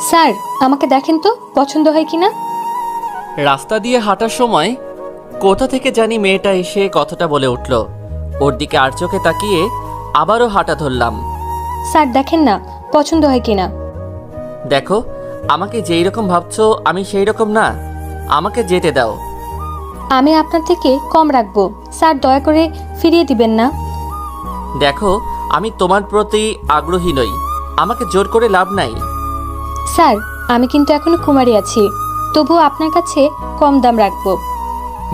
Sir, আমাকে দেখেন তো পছন্দ হয় কিনা। রাস্তা দিয়ে হাঁটার সময় কোথা থেকে জানি মেয়েটা এসে কথাটা বলে উঠল। ওর দিকে আর চোখে তাকিয়ে আবারও হাঁটা ধরলাম। স্যার দেখেন না পছন্দ হয় কিনা। দেখো, আমাকে যেই রকম ভাবছো আমি সেই রকম না, আমাকে যেতে দাও। আমি আপনার থেকে কম রাখবো স্যার, দয়া করে ফিরিয়ে দিবেন না। দেখো, আমি তোমার প্রতি আগ্রহী নই, আমাকে জোর করে লাভ নাই। স্যার, আমি কিন্তু এখনো কুমারী আছি, তবুও আপনার কাছে কম দাম রাখবো।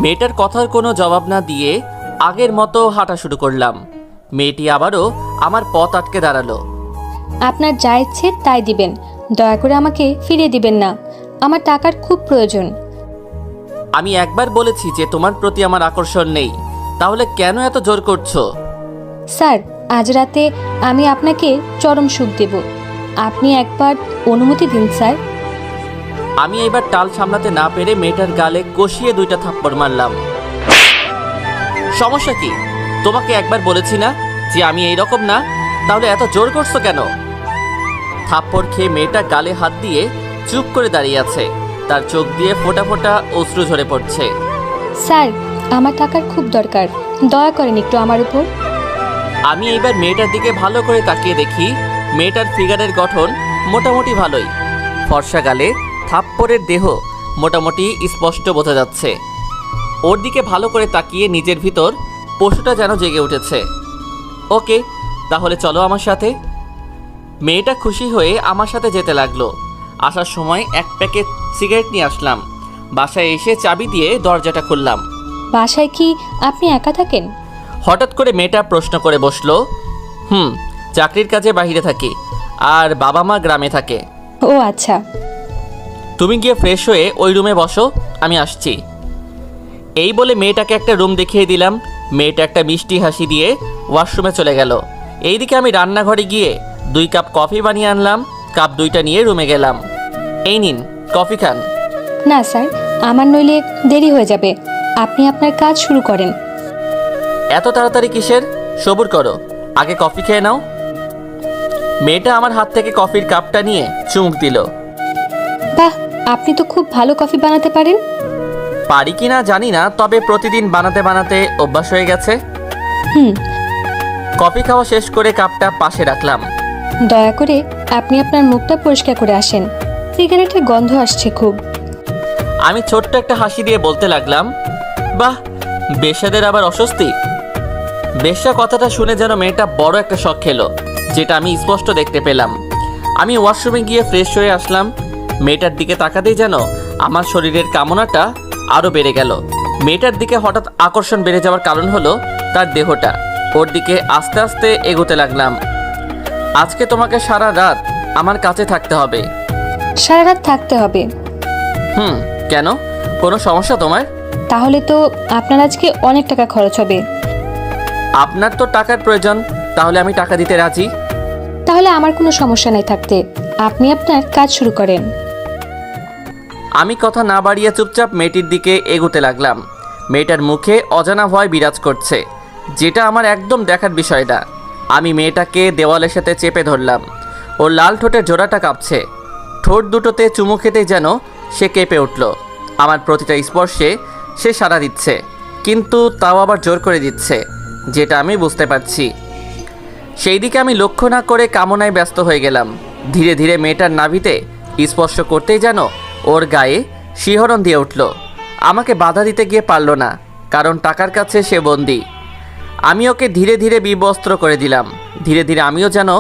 মেয়েটার কথার কোনো জবাব না দিয়ে আগের মতো হাঁটা শুরু করলাম। মেয়েটি আবারও আমার পথ আটকে দাঁড়ালো। আপনার যা ইচ্ছে তাই দিবেন, দয়া করে আমাকে ফিরিয়ে দিবেন না, আমার টাকার খুব প্রয়োজন। আমি একবার বলেছি যে তোমার প্রতি আমার আকর্ষণ নেই, তাহলে কেন এত জোর করছো? স্যার, আজ রাতে আমি আপনাকে চরম সুখ দেব, আপনি একবার অনুমতি দিন স্যার। আমি এবার টাল সামলাতে না পেরে মেয়েটার গালে কষিয়ে 2টা থাপ্পড় মারলাম। সমস্যা কি? তোমাকে একবার বলেছি না যে আমি এই রকম না, তাহলে এত জোর করছো কেন? থাপ্পড় খেয়ে মেয়েটা গালে হাত দিয়ে চুপ করে দাঁড়িয়ে আছে, তার চোখ দিয়ে ফোঁটা ফোঁটা অশ্রু ঝরে পড়ছে। স্যার, আমার টাকার খুব দরকার, দয়া করেন একটু আমার উপর। আমি এইবার মেয়েটার দিকে ভালো করে তাকিয়ে দেখি মেয়েটার ফিগারের গঠন মোটামুটি ভালোই। ফর্সা গালে থাপ্পড়ের দেহ মোটামুটি স্পষ্ট বোঝা যাচ্ছে। ওর দিকে ভালো করে তাকিয়ে নিজের ভিতর পশুটা যেন জেগে উঠেছে। ওকে, তাহলে চলো আমার সাথে। মেয়েটা খুশি হয়ে আমার সাথে যেতে লাগলো। আসার সময় এক প্যাকেট সিগারেট নিয়ে আসলাম। বাসায় এসে চাবি দিয়ে দরজাটা খুললাম। বাসায় কি আপনি একা থাকেন? হঠাৎ করে মেয়েটা প্রশ্ন করে বসলো। চাকরির কাজে বাইরে থাকি, আর বাবা মা গ্রামে থাকে। ও আচ্ছা। তুমি গিয়ে ফ্রেশ হয়ে ওই রুমে বসো, আমি আসছি। এই বলে মেয়েটাকে একটা রুম দেখিয়ে দিলাম। মেয়েটা একটা মিষ্টি হাসি দিয়ে ওয়াশরুমে চলে গেল। এইদিকে আমি রান্নাঘরে গিয়ে 2 কাপ কফি বানিয়ে আনলাম। কাপ 2টা নিয়ে রুমে গেলাম। এই নিন, কফি খান। না স্যার, আমার নইলে দেরি হয়ে যাবে, আপনি আপনার কাজ শুরু করেন। এত তাড়াতাড়ি কিসের? সবুর করো, আগে কফি খেয়ে নাও। মেয়েটা আমার হাত থেকে কফির কাপটা নিয়ে চুমুক দিল। বাহ, আপনি তো খুব ভালো কফি বানাতে পারেন। পারি কিনা জানি না, তবে প্রতিদিন বানাতে বানাতে অভ্যাস হয়ে গেছে। হুম। কফি খাওয়া শেষ করে কাপটা পাশে রাখলাম। দয়া করে আপনি আপনার মুখটা পরিষ্কার করে আসেন, সিগারেটের গন্ধ আসছে খুব। আমি ছোট্ট একটা হাসি দিয়ে বলতে লাগলাম, বাহ, বেশ্যাদের আবার অস্বস্তি। বেশ্যা কথাটা শুনে যেন মেয়েটা বড় একটা শখ খেলো, যেটা আমি স্পষ্ট দেখতে পেলাম। আমি ওয়াশরুমে গিয়ে ফ্রেশ হয়ে আসলাম। মেয়েটার দিকে তাকাতেই যেন আমার শরীরের কামনাটা আরও বেড়ে গেল। মেয়েটার দিকে হঠাৎ আকর্ষণ বেড়ে যাওয়ার কারণ হলো তার দেহটা। ওর দিকে আস্তে আস্তে এগোতে লাগলাম। আজকে তোমাকে সারা রাত আমার কাছে থাকতে হবে। সারা রাত থাকতে হবে? কেন? কোনো সমস্যা তোমার? তাহলে তো আপনার আজকে অনেক টাকা খরচ হবে। আপনার তো টাকার প্রয়োজন, তাহলে আমি টাকা দিতে রাজি। তাহলে আমার কোনো সমস্যা নাই থাকতে, আপনি আপনার কাজ শুরু করেন। আমি কথা না বাড়িয়ে চুপচাপ মেয়েটির দিকে এগোতে লাগলাম। মেয়েটার মুখে অজানা ভয় বিরাজ করছে, যেটা আমার একদম দেখার বিষয় না। আমি মেয়েটাকে দেওয়ালের সাথে চেপে ধরলাম। ওর লাল ঠোঁটের জোড়াটা কাঁপছে। ঠোঁট দুটোতে চুমু খেতেই যেন সে কেঁপে উঠল। আমার প্রতিটা স্পর্শে সে সাড়া দিচ্ছে, কিন্তু তাও আবার জোর করে দিচ্ছে, যেটা আমি বুঝতে পারছি। সেই দিকে আমি লক্ষ্য না করে কামনায় ব্যস্ত হয়ে গেলাম। ধীরে ধীরে মেয়েটার নাভিতে স্পর্শ করতেই যেন ওর গায়ে শিহরণ দিয়ে উঠল। আমাকে বাধা দিতে গিয়ে পারল না, কারণ টাকার কাছে সে বন্দী। আমি ওকে ধীরে ধীরে বিবস্ত্র করে দিলাম। ধীরে ধীরে আমিও যেন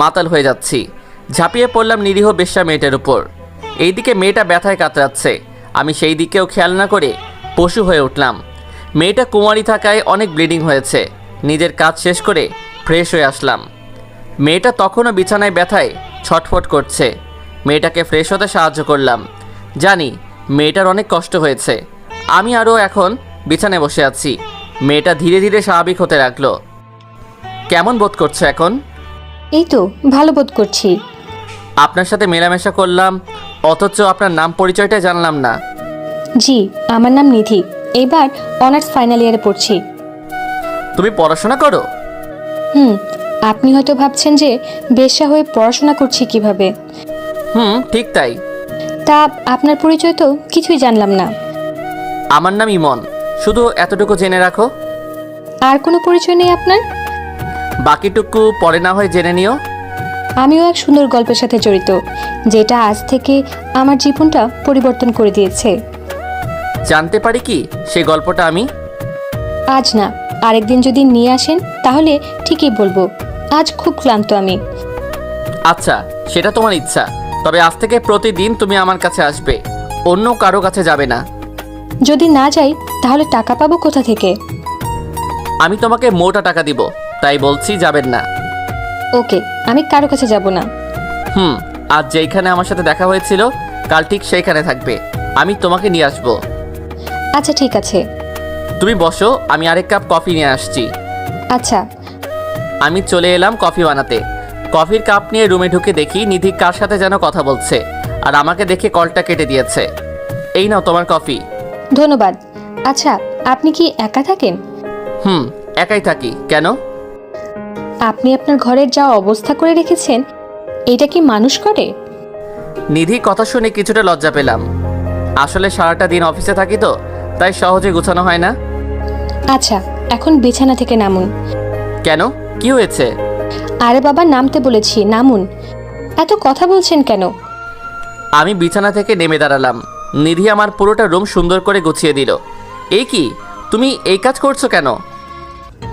মাতাল হয়ে যাচ্ছি। ঝাঁপিয়ে পড়লাম নিরীহ বেশ্যা মেয়েটার উপর। এইদিকে মেয়েটা ব্যথায় কাতরাচ্ছে, আমি সেই দিকেও খেয়াল না করে পশু হয়ে উঠলাম। মেয়েটা কুমারী থাকায় অনেক ব্লিডিং হয়েছে। নিজের কাজ শেষ করে ফ্রেশ হয়ে আসলাম। মেয়েটা তখনও বিছানায় ব্যথায় ছটফট করছে। মেয়েটাকে ফ্রেশ হতে সাহায্য করলাম। জানি মেয়েটার অনেক কষ্ট হয়েছে। আমি আরও এখন বিছানায় বসে আছি। মেয়েটা ধীরে ধীরে স্বাভাবিক হতে লাগলো। কেমন বোধ করছো এখন? এই তো ভালো বোধ করছি। আপনার সাথে মেলামেশা করলাম, অথচ আপনার নাম পরিচয়টা জানলাম না। জি, আমার নাম নিধি, এবার অনার্স ফাইনাল ইয়ারে পড়ছি। তুমি পড়াশোনা করো? আপনি হয়তো ভাবছেন যে বেশ্যা হয়ে পড়াশোনা করছি কিভাবে। ঠিক তাই। তা আপনার পরিচয় তো কিছুই জানলাম না। আমার নাম ইমন, শুধু এতটুকু জেনে রাখো। আর কোনো পরিচয় নেই আপনার? বাকিটুকু পরে না হয় জেনে নিও। আমিও এক সুন্দর গল্পের সাথে জড়িত, যেটা আজ থেকে আমার জীবনটা পরিবর্তন করে দিয়েছে। জানতে পারি কি সেই গল্পটা আমি? আজ না, আরেকদিন যদি নিয়ে আসেন তাহলে ঠিকই বলবো। আজ খুব ক্লান্ত আমি। আচ্ছা, সেটা তোমার ইচ্ছা, তবে আজ থেকে প্রতিদিন তুমি আমার কাছে আসবে, অন্য কারো কাছে যাবে না। যদি না যাই তাহলে টাকা পাবো কোথা থেকে? আমি তোমাকে মোটা টাকা দিব, তাই বলছি যাবেন না। ওকে, আমি কারো কাছে যাব না। আজ যেইখানে আমার সাথে দেখা হয়েছিল কাল ঠিক সেইখানে থাকবে, আমি তোমাকে নিয়ে আসবো। আচ্ছা ঠিক আছে। তুমি বসো, আমি আরেক কাপ কফি নিয়ে আসছি। আচ্ছা। আমি চলে এলাম কফি বানাতে। কফির কাপ নিয়ে রুমে ঢুকে দেখি নিধি কার সাথে যেন কথা বলছে, আর আমাকে দেখে কলটা কেটে দিয়েছে। এই নাও তোমার কফি। ধন্যবাদ। আচ্ছা, আপনি কি একা থাকেন? একাই থাকি। কেন? আপনি আপনার ঘরের যা অবস্থা করে রেখেছেন, এটা কি মানুষ করে? নিধি কথা শুনে কিছুটা লজ্জা পেলাম। আসলে সারাটা দিন অফিসে থাকি তো, তাই সহজে গুছানো হয় না। আচ্ছা, এখন বিছানা থেকে নামুন। কেন, কি হয়েছে? আরে বাবা, নামতে বলেছি, নামুন। এত কথা বলছেন কেন? আমি বিছানা থেকে নেমে দাঁড়ালাম। নিধি আমার পুরোটা রুম সুন্দর করে গুছিয়ে দিল। এই কি, তুমি এই কাজ করছো কেন?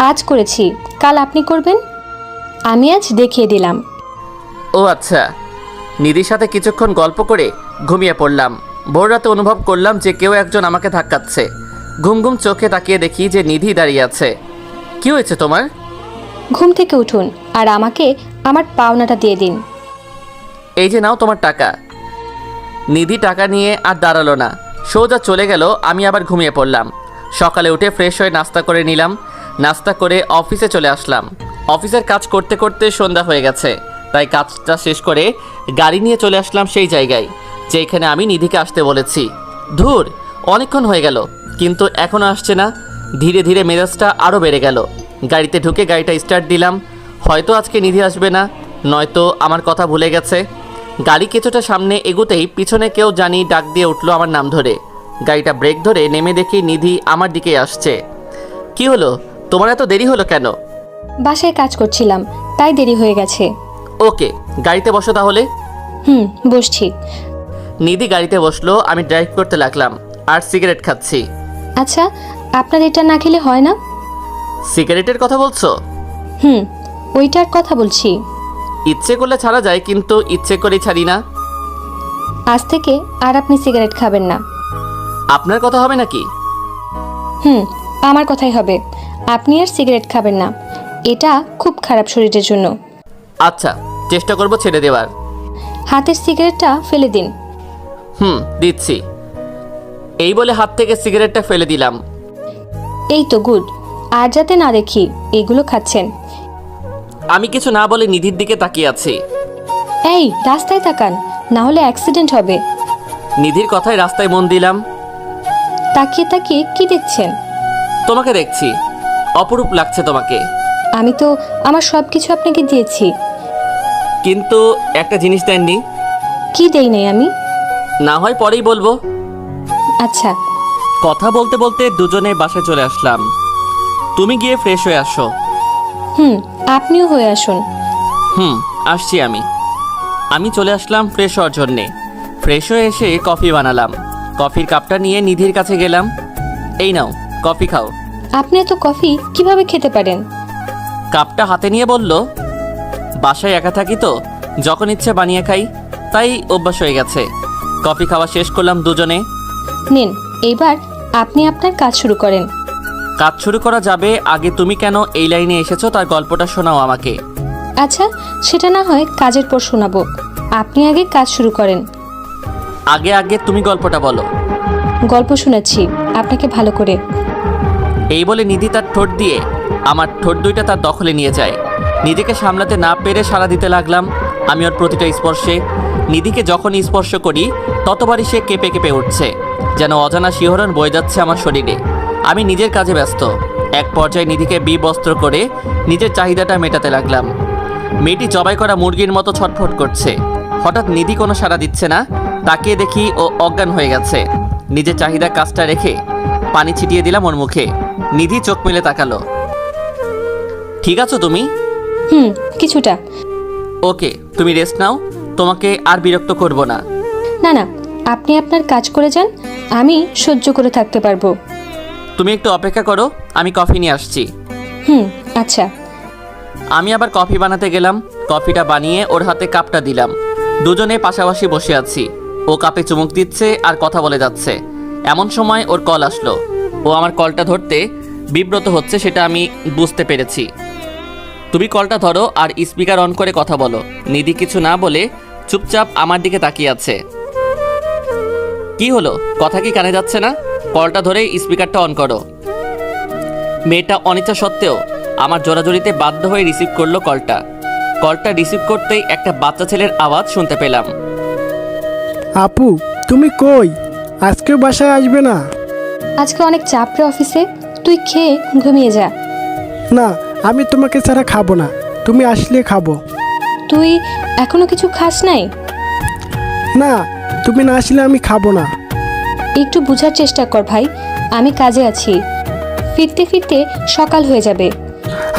আজ করেছি, কাল আপনি করবেন। আমি আজ দেখিয়ে দিলাম। ও আচ্ছা। নিধির সাথে কিছুক্ষণ গল্প করে ঘুমিয়ে পড়লাম। ভোর রাতে অনুভব করলাম যে কেউ একজন আমাকে ধাক্কাচ্ছে। ঘুম ঘুম চোখে তাকিয়ে দেখি যে নিধি দাঁড়িয়ে আছে। কি হয়েছে তোমার? ঘুম থেকে উঠুন আর আমাকে আমার পাওনাটা দিয়ে দিন। এই যে নাও তোমার টাকা। নিধি টাকা নিয়ে আর দাঁড়ালো না, সোজা চলে গেল। আমি আবার ঘুমিয়ে পড়লাম। সকালে উঠে ফ্রেশ হয়ে নাস্তা করে নিলাম। নাস্তা করে অফিসে চলে আসলাম। অফিসের কাজ করতে করতে সন্ধ্যা হয়ে গেছে, তাই কাজটা শেষ করে গাড়ি নিয়ে চলে আসলাম সেই জায়গায় যেখানে আমি নিধিকে আসতে বলেছি। ধুর, অনেকক্ষণ হয়ে গেল কিন্তু এখনও আসছে না। ধীরে ধীরে মেজাজটা আরও বেড়ে গেল। গাড়িতে ঢুকে গাড়িটা স্টার্ট দিলাম। হয়তো আজকে নিধি আসবে না, নয়তো আমার কথা ভুলে গেছে। গাড়ি কিছুটা সামনে এগোতেই পিছনে কেউ জানি ডাক দিয়ে উঠলো আমার নাম ধরে। গাড়িটা ব্রেক ধরে নেমে দেখি নিধি আমার দিকে আসছে। কি হলো, তোমার এত দেরি হলো কেন? বাসায় কাজ করছিলাম, তাই দেরি হয়ে গেছে। ওকে, গাড়িতে বসো তাহলে। বসছি। নিধি গাড়িতে বসলো, আমি ড্রাইভ করতে লাগলাম আর সিগারেট খাচ্ছি। আচ্ছা, আপনার এটা না খেলে হয় না? সিগারেটের কথা বলছো? ওইটার কথা বলছি। ইচ্ছে করলে ছাড়া যায়, কিন্তু ইচ্ছে করেই ছাড়ি না। আজ থেকে আর আপনি সিগারেট খাবেন না। আপনার কথা হবে নাকি? আমার কথাই হবে। আপনি আর সিগারেট খাবেন না, এটা খুব খারাপ শরীরের জন্য। আচ্ছা, চেষ্টা করব ছেড়ে দেওয়ার। হাতের সিগারেটটা ফেলে দিন। দিচ্ছি। এই বলে হাত থেকে সিগারেটটা ফেলে দিলাম। এই তো গুড। আর যাতে না দেখি এগুলো খাচ্ছেন। আমি কিছু না বলে নিধির দিকে তাকিয়ে আছি। এই, রাস্তায় তাকান, না হলে অ্যাক্সিডেন্ট হবে। নিধির কথায় রাস্তায় মন দিলাম। তাকিয়ে তাকিয়ে কি দেখছেন? তোমাকে দেখছি, অপরূপ লাগছে তোমাকে। আমি তো আমার সব কিছু আপনাকে দিয়েছি। কিন্তু একটা জিনিস দেননি। কি দেই নাই আমি? না হয় পরেই বলবো। আচ্ছা। কথা বলতে বলতে দুজনে বাসায় চলে আসলাম। তুমি গিয়ে ফ্রেশ হয়ে আসো। আপনিও হয়ে আসুন। আসছি আমি চলে আসলাম ফ্রেশ হওয়ার জন্যে। ফ্রেশ হয়ে এসে কফি বানালাম। কফির কাপটা নিয়ে নিধির কাছে গেলাম। এই নাও, কফি খাও। আপনি এত কফি কিভাবে খেতে পারেন? কাপটা হাতে নিয়ে বলল, বাসায় একা থাকি তো, যখন ইচ্ছে বানিয়ে খাই, তাই অভ্যাস হয়ে গেছে। কফি খাওয়া শেষ করলাম দুজনে। নিন, এইবার আপনি আপনার কাজ শুরু করেন। কাজ শুরু করা যাবে, আগে তুমি কেন এই লাইনে এসেছো তার গল্পটা শোনাও আমাকে। আচ্ছা, সেটা না হয় কাজের পর শোনাবো। আপনি আগে কাজ শুরু করেন। আগে তুমি গল্পটা বলো। গল্প শুনেছি আপনাকে ভালো করে। এই বলে নিধি তার ঠোঁট দিয়ে আমার ঠোঁট দুইটা তার দখলে নিয়ে যায়। নিজেকে সামলাতে না পেরে সাড়া দিতে লাগলাম আমি ওর প্রতিটা স্পর্শে। নিধিকে যখনই স্পর্শ করি ততবারই সে কেঁপে কেঁপে উঠছে, যেন অজানা শিহরণ বয়ে যাচ্ছে আমার শরীরে। আমি নিজের কাজে ব্যস্ত। এক পর্যায়ে নিধিকে বিবস্ত্র করে নিজের চাহিদাটা মেটাতে লাগলাম। মেয়েটি জবাই করা মুরগির মতো ছটফট করছে। হঠাৎ নিধি কোনো সাড়া দিচ্ছে না। তাকিয়ে দেখি ও অজ্ঞান হয়ে গেছে। নিজের চাহিদা কাজটা রেখে পানি ছিটিয়ে দিলাম ওর মুখে। নিধি চোখ মেলে তাকালো। ঠিক আছো তুমি? কিছুটা। ওকে, তুমি রেস্ট নাও, তোমাকে আর বিরক্ত করব না। না না, আপনি আপনার কাজ করে যান, আমি সহ্য করে থাকতে পারবো। তুমি একটু অপেক্ষা করো, আমি কফি নিয়ে আসছি। আচ্ছা। আমি আবার কফি বানাতে গেলাম। কফিটা বানিয়ে ওর হাতে কাপটা দিলাম। দুজনে পাশাপাশি বসে আছি। ও কাপে চুমুক দিচ্ছে আর কথা বলে যাচ্ছে। এমন সময় ওর কল আসলো। ও আমার কলটা ধরতে বিব্রত হচ্ছে, সেটা আমি বুঝতে পেরেছি। তুমি কলটা ধরো আর স্পিকার অন করে কথা বলো। নিধি কিছু না বলে চুপচাপ আমার দিকে তাকিয়ে আছে। কি হলো, কথা কি কানে যাচ্ছে না? কলটা ধরে স্পিকারটা অন করো। মেয়েটা অনিচ্ছা সত্ত্বেও আমার জোরাজোরিতে বাধ্য হয়ে রিসিভ করলো কলটা। কলটা রিসিভ করতেই একটা বাচ্চা ছেলের আওয়াজ শুনতে পেলাম। আপু, তুমি কই? আজকে বাসায় আসবে না? আজকে অনেক চাপ রে অফিসে, তুই খেয়ে ঘুমিয়ে যা। না, আমি তোমাকে ছাড়া খাবো না, তুমি আসলে খাবো। তুই এখনো কিছু খাস নাই? না, তুমি না আসলে আমি খাবো না। একটু বোঝার চেষ্টা কর ভাই, আমি কাজে আছি, ফিরতে ফিরতে সকাল হয়ে যাবে।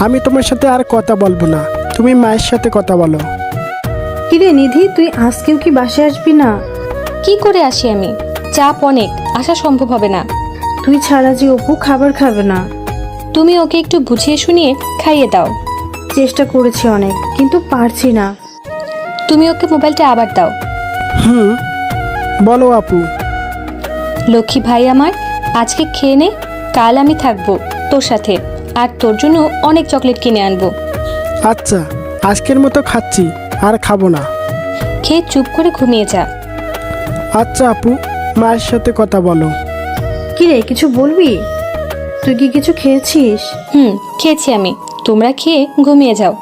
আমি তোমার সাথে আর কথা বলবো না, তুমি মায়ের সাথে কথা বলো। কিরে নিধি, তুই আজকেও কি বাসায় আসবি না? কি করে আসি আমি? চাপ অনেক, আসা সম্ভব হবে না। তুই ছাড়া যে অপু খাবার খাবে না। তুমি ওকে একটু বুঝিয়ে শুনিয়ে খাইয়ে দাও। চেষ্টা করেছি অনেক, কিন্তু পারছি না। তুমি ওকে মোবাইলটা আবার দাও। বলো আপু। লক্ষ্মী ভাই আমার, আজকে খেয়ে নে, কাল আমি থাকবো তোর সাথে, আর তোর জন্য অনেক চকলেট কিনে আনবো। আচ্ছা, আজকের মতো খাচ্ছি, আর খাবো না। খেয়ে চুপ করে ঘুমিয়ে যা। আচ্ছা আপু, মায়ের সাথে কথা বলো। কিরে, কিছু বলবি? তুই কি কিছু খেয়েছিস? খেয়েছি আমি, তোমরা খেয়ে ঘুমিয়ে যাও।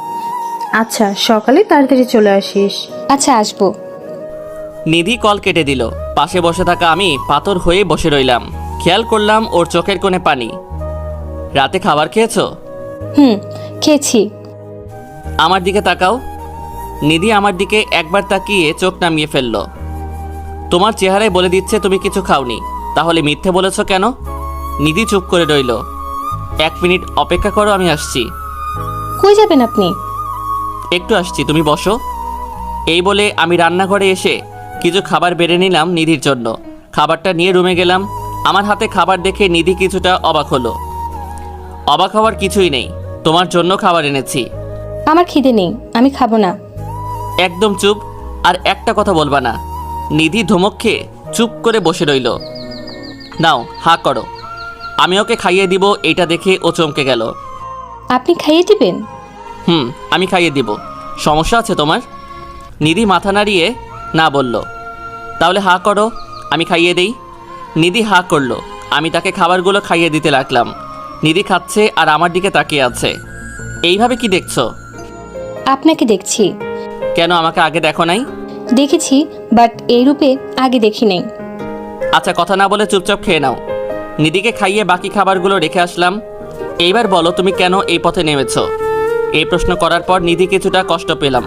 আচ্ছা, সকালে তাড়াতাড়ি চলে আসিস। আচ্ছা, আসবো। নিধি কল কেটে দিল। পাশে বসে থাকা আমি পাথর হয়ে বসে রইলাম। খেয়াল করলাম ওর চোখের কোণে পানি। রাতে খাবার খেয়েছো? খেয়েছি। আমার দিকে তাকাও। নিধি আমার দিকে একবার তাকিয়ে চোখ নামিয়ে ফেলল। তোমার চেহারায় বলে দিচ্ছে তুমি কিছু খাওনি, তাহলে মিথ্যে বলেছো কেন? নিধি চুপ করে রইল। 1 মিনিট অপেক্ষা করো, আমি আসছি। কই যাবেন আপনি? একটু আসছি, তুমি বসো। এই বলে আমি রান্নাঘরে এসে কিছু খাবার বেড়ে নিলাম নিধির জন্য। খাবারটা নিয়ে রুমে গেলাম। আমার হাতে খাবার দেখে নিধি কিছুটা অবাক হলো। অবাক হওয়ার কিছুই নেই, তোমার জন্য খাবার এনেছি। আমার খিদে নেই, আমি খাবো না। একদম চুপ, আর একটা কথা বলবা না। নিধি ধমক খেয়ে চুপ করে বসে রইল। নাও, হা করো, আমি ওকে খাইয়ে দিব। এটা দেখে ও চমকে গেল। আপনি খাইয়ে দিবেন? আমি খাইয়ে দিব। সমস্যা আছে তোমার? নিধি মাথা নাড়িয়ে না বলল। তাহলে হা করো, আমি খাইয়ে দেই। নিধি হা করলো। আমি তাকে খাবারগুলো খাইয়ে দিতে লাগলাম। নিধি খাচ্ছে আর আমার দিকে তাকিয়ে আছে। এইভাবে কি দেখছো? আপনাকে দেখছি। কেন, আমাকে আগে দেখো নাই? দেখেছি, বাট এই রূপে আগে দেখি নাই। আচ্ছা, কথা না বলে চুপচাপ খেয়ে নাও। নিধিকে খাইয়ে বাকি খাবারগুলো রেখে আসলাম। এইবার বলো, তুমি কেন এই পথে নেমেছো? এই প্রশ্ন করার পর নিধি কিছুটা কষ্ট পেলাম,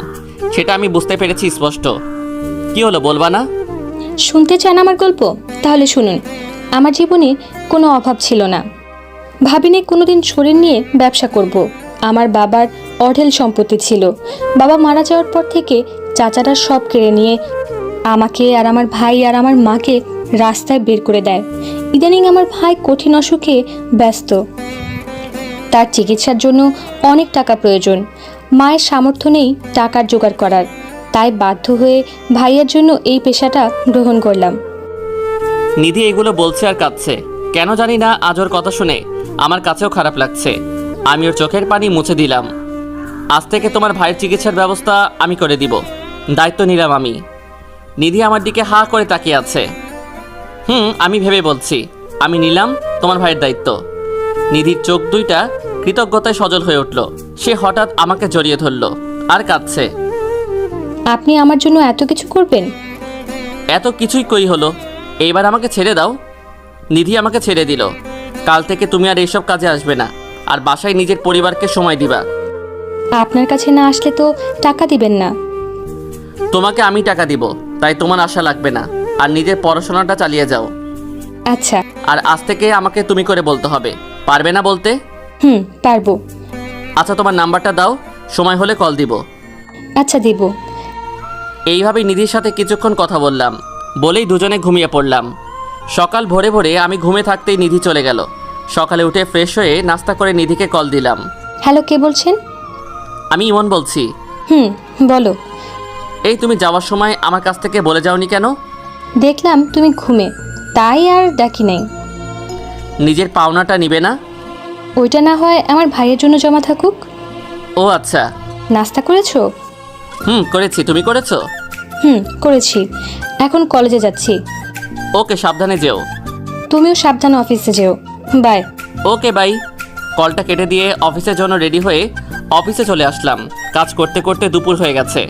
সেটা আমি বুঝতে পেরেছি স্পষ্ট। কি হলো, বলবা না? শুনতে চান আমার গল্প? তাহলে শুনুন। আমার জীবনে কোনো অভাব ছিল না, ভাবিনি কোনোদিন শরীর নিয়ে ব্যবসা করব। আমার বাবার অঢেল সম্পত্তি ছিল। বাবা মারা যাওয়ার পর থেকে চাচারা সব কেড়ে নিয়ে আমাকে আর আমার ভাই আর আমার মাকে রাস্তায় বের করে দেয়। ইদানিং আমার ভাই কঠিন অসুখে ব্যস্ত, তার চিকিৎসার জন্য অনেক টাকা প্রয়োজন। মায়ের সামর্থ্য নেই টাকার জোগাড় করার, তাই বাধ্য হয়ে ভাইয়ের জন্য এই পেশাটা গ্রহণ করলাম। নিধি এগুলো বলছে আর কাঁদছে। কেন জানি না, আজ ওর কথা শুনে আমার কাছেও খারাপ লাগছে। আমি ওর চোখের পানি মুছে দিলাম। আজ থেকে তোমার ভাইয়ের চিকিৎসার ব্যবস্থা আমি করে দিব, দায়িত্ব নিলাম আমি। নিধি আমার দিকে হা করে তাকিয়ে আছে। আমি ভেবে বলছি, আমি নিলাম তোমার ভাইয়ের দায়িত্ব। নিধির চোখ দুইটা কৃতজ্ঞতায় সজল হয়ে উঠল। সে হঠাৎ আমাকে জড়িয়ে ধরল আর কাঁদছে। আপনি আমার জন্য এত কিছু করবেন? এত কিছুই কই হলো, এইবার আমাকে ছেড়ে দাও। নিধি আমাকে ছেড়ে দিল। কাল থেকে তুমি আর এইসব কাজে আসবে না, আর বাসায় নিজের পরিবারকে সময় দিবা। আপনার কাছে না আসলে তো টাকা দিবেন না। তোমাকে আমি টাকা দিব, তাই তোমার আশা লাগবে না। আর নিজের পড়াশোনাটা চালিয়ে যাও। আচ্ছা। আর আজ থেকে আমাকে তুমি করে বলতে হবে, পারবে না বলতে? পারবো। আচ্ছা, তোমার নাম্বারটা দাও, সময় হলে কল দিব। আচ্ছা, দিব। এইভাবেই নিধির সাথে কিছুক্ষণ কথা বললাম, বলেই দুজনে ঘুমিয়ে পড়লাম। সকাল ভোরে ভোরে আমি ঘুমে থাকতেই নিধি চলে গেল। সকালে উঠে ফ্রেশ হয়ে নাস্তা করে নিধিকে কল দিলাম। হ্যালো, কে বলছেন? আমি ইমন বলছি। বলো। এই, তুমি যাওয়ার সময় আমার কাছ থেকে বলে যাওনি কেন? দেখলাম তুমি ঘুমে, তাই আর ডাকি নাই। নিজের পাওনাটা নিবে না? ওইটা না হয় আমার ভাইয়ের জন্য জমা থাকুক। ও আচ্ছা। নাস্তা করেছো? করেছি, তুমি করেছো? করেছি। এখন কলেজে যাচ্ছি। ওকে, সাবধানে যেও। তুমিও সাবধানে অফিসে যেও। বাই। Okay, bye. কলটা কেটে দিয়ে অফিসের জন্য রেডি হয়ে অফিসে চলে আসলাম। কাজ করতে করতে দুপুর হয়ে গেছে।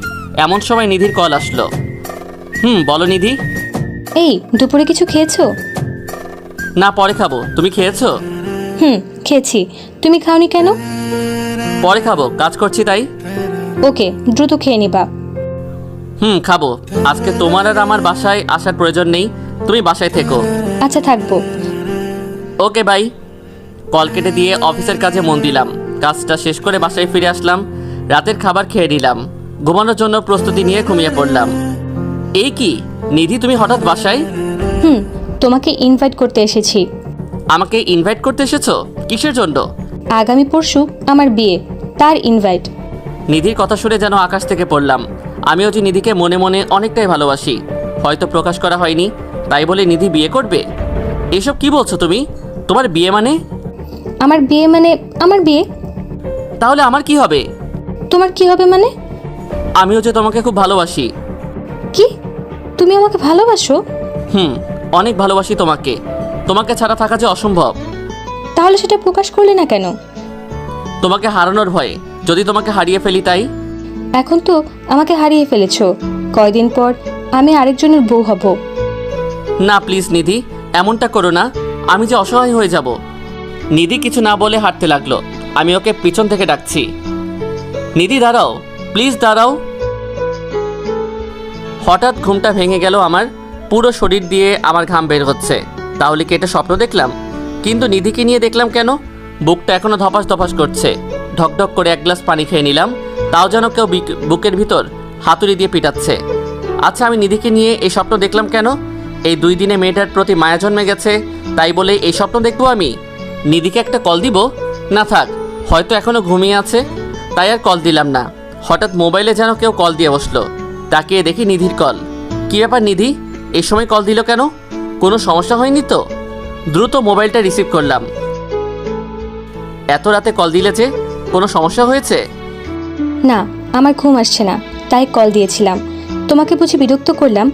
এমন সময় নিধির কল আসলো। বলো নিধি। এই, দুপুরে কিছু খেয়েছো? না, পরে খাবো। তুমি খেয়েছো? খেয়েছি। তুমি খাওনি কেন? পরে খাবো, কাজ করছি তাই। ওকে, দ্রুত খেয়ে নিবা। খাবো। আজকে তোমার আর আমার বাসায় আসার প্রয়োজন নেই, তুমি বাসায় থেকো। আচ্ছা, থাকবো। ওকে, বাই। কল কেটে দিয়ে অফিসের কাজে মন দিলাম। কাজটা শেষ করে বাসায় ফিরে আসলাম। রাতের খাবার খেয়ে নিলাম। ঘুমানোর জন্য প্রস্তুতি নিয়ে ঘুমিয়ে পড়লাম। এই কি নিধি, তুমি হঠাৎ বাসায়? তোমাকে ইনভাইট করতে এসেছি। আমাকে ইনভাইট করতে এসেছো? কিসের জন্য? আগামী পরশু আমার বিয়ে, তার ইনভাইট। নিধির কথা শুনে যেন আকাশ থেকে পড়লাম। আমিও যে নিধিকে মনে মনে অনেকটাই ভালোবাসি, হয়তো প্রকাশ করা হয়নি, তাই বলে নিধি বিয়ে করবে? এসব কি বলছো তুমি? তোমার বিয়ে মানে? আমার বিয়ে মানে আমার বিয়ে। তাহলে আমার কি হবে? তোমার কি হবে মানে? আমিও যে তোমাকে খুব ভালোবাসি। কি? তুমি আমাকে ভালোবাসো? অনেক ভালোবাসি তোমাকে। তোমাকে ছাড়া থাকা যে অসম্ভব। তাহলে সেটা প্রকাশ করলে না কেন? তোমাকে হারানোর ভয়ে, যদি তোমাকে হারিয়ে ফেলি তাই। এখন তো আমাকে হারিয়ে ফেলেছো, কয়দিন পর আমি আরেকজনের বউ হব। না প্লিজ নিধি, এমনটা করো না। আমি যে অসহায় হয়ে যাব। নিধি কিছু না বলে হাঁটতে লাগলো। আমি ওকে পিছন থেকে ডাকছি, নিধি দাঁড়াও, প্লিজ দাঁড়াও। হঠাৎ ঘুমটা ভেঙে গেল আমার। পুরো শরীর দিয়ে আমার ঘাম বের হচ্ছে। তাহলে কি এটা স্বপ্ন দেখলাম? কিন্তু নিধিকে নিয়ে দেখলাম কেন? বুকটা এখনো ধপাস ধপাস করছে। ঢকঢক করে এক গ্লাস পানি খেয়ে নিলাম, তাও যেন কেউ বুকের ভিতর হাতুড়ি দিয়ে পিটাচ্ছে। আচ্ছা, আমি নিধিকে নিয়ে এই স্বপ্ন দেখলাম কেন? এই 2 দিনে মেয়েটার প্রতি মায়া জন্মে গেছে, তাই বলে এই স্বপ্ন দেখবো আমি? নিধিকে একটা কল দিব? না থাক, হয়তো এখনো ঘুমিয়ে আছে, তাই আর কল দিলাম না। হঠাৎ মোবাইলে যেন কেউ কল দিয়ে বসলো। তাকিয়ে দেখি নিধির কল। কী ব্যাপার নিধি, এই সময় কল দিল কেন? কোনো সমস্যা হয়নি তো? দ্রুত মোবাইলটা রিসিভ করলাম। এত রাতে কল দিলে যে, কোনো সমস্যা হয়েছে? না, আমার ঘুম আসছে না, তাই কল দিয়েছিলাম। তোমাকে বুঝি বিরক্ত করলাম?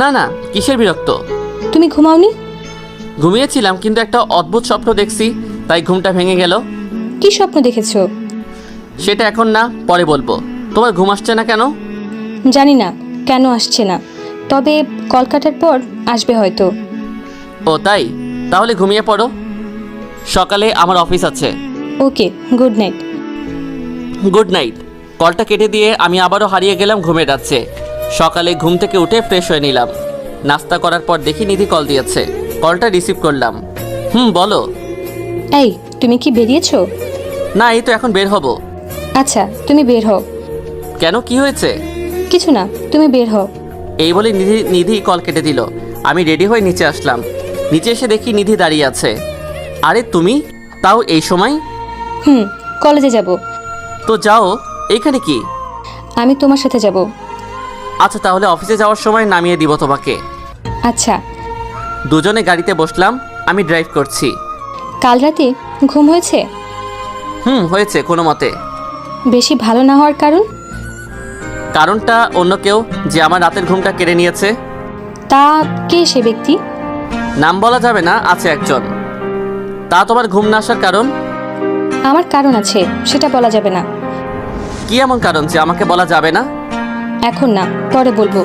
না না, কিসের বিরক্ত? তুমি ঘুমাওনি? ঘুমিয়েছিলাম, কিন্তু একটা অদ্ভুত স্বপ্ন দেখছি, তাই ঘুমটা ভেঙে গেল। কি স্বপ্ন দেখেছো? সেটা এখন না, পরে বলবো। তোমার ঘুম আসছে না কেন? জানি না কেন আসছে না, তবে কল কাটার পর আসবে হয়তো। ও তাই? তাহলে ঘুমিয়ে পড়ো, সকালে আমার অফিস আছে। ওকে, গুড নাইট। Good night. কলটা কেটে দিয়ে আমি আবারও হারিয়ে গেলাম ঘুমের রাজ্যে। সকালে ঘুম থেকে উঠে ফ্রেশ হয়ে নিলাম। নাস্তা করার পর দেখি নিধি কল দিয়েছে। কলটা রিসিভ করলাম। বলো। এই, তুমি কি বেরিয়েছো? না, এই তো এখন বের হব। আচ্ছা, তুমি বের হও। কেন, কি হয়েছে? কিছু না, তুমি বের হও। এই বলে নিধি কল কেটে দিল। আমি রেডি হয়ে নিচে আসলাম। নিচে এসে দেখি নিধি দাঁড়িয়ে আছে। আরে তুমি, তাও এই সময়? কলেজে যাব। তো যাও, এইখানে কি? আমি তোমার সাথে যাব। আচ্ছা, তাহলে অফিসে যাওয়ার সময় নামিয়ে দিব তোমাকে। আচ্ছা। দুজনে গাড়িতে বসলাম। আমি ড্রাইভ করছি। কাল রাতে ঘুম হয়েছে? হয়েছে কোনো মতে। বেশি ভালো না হওয়ার কারণ? কারণটা অন্য কেউ, যে আমার রাতের ঘুমটা কেড়ে নিয়েছে। তা কে সে ব্যক্তি? নাম বলা যাবে না, আছে একজন। তা তোমার ঘুম না আসার কারণ? আমার কারণ আছে, সেটা বলা যাবে না। কি এমন কারণ যে আমাকে বলা যাবে না? এখন না, পরে বলবো।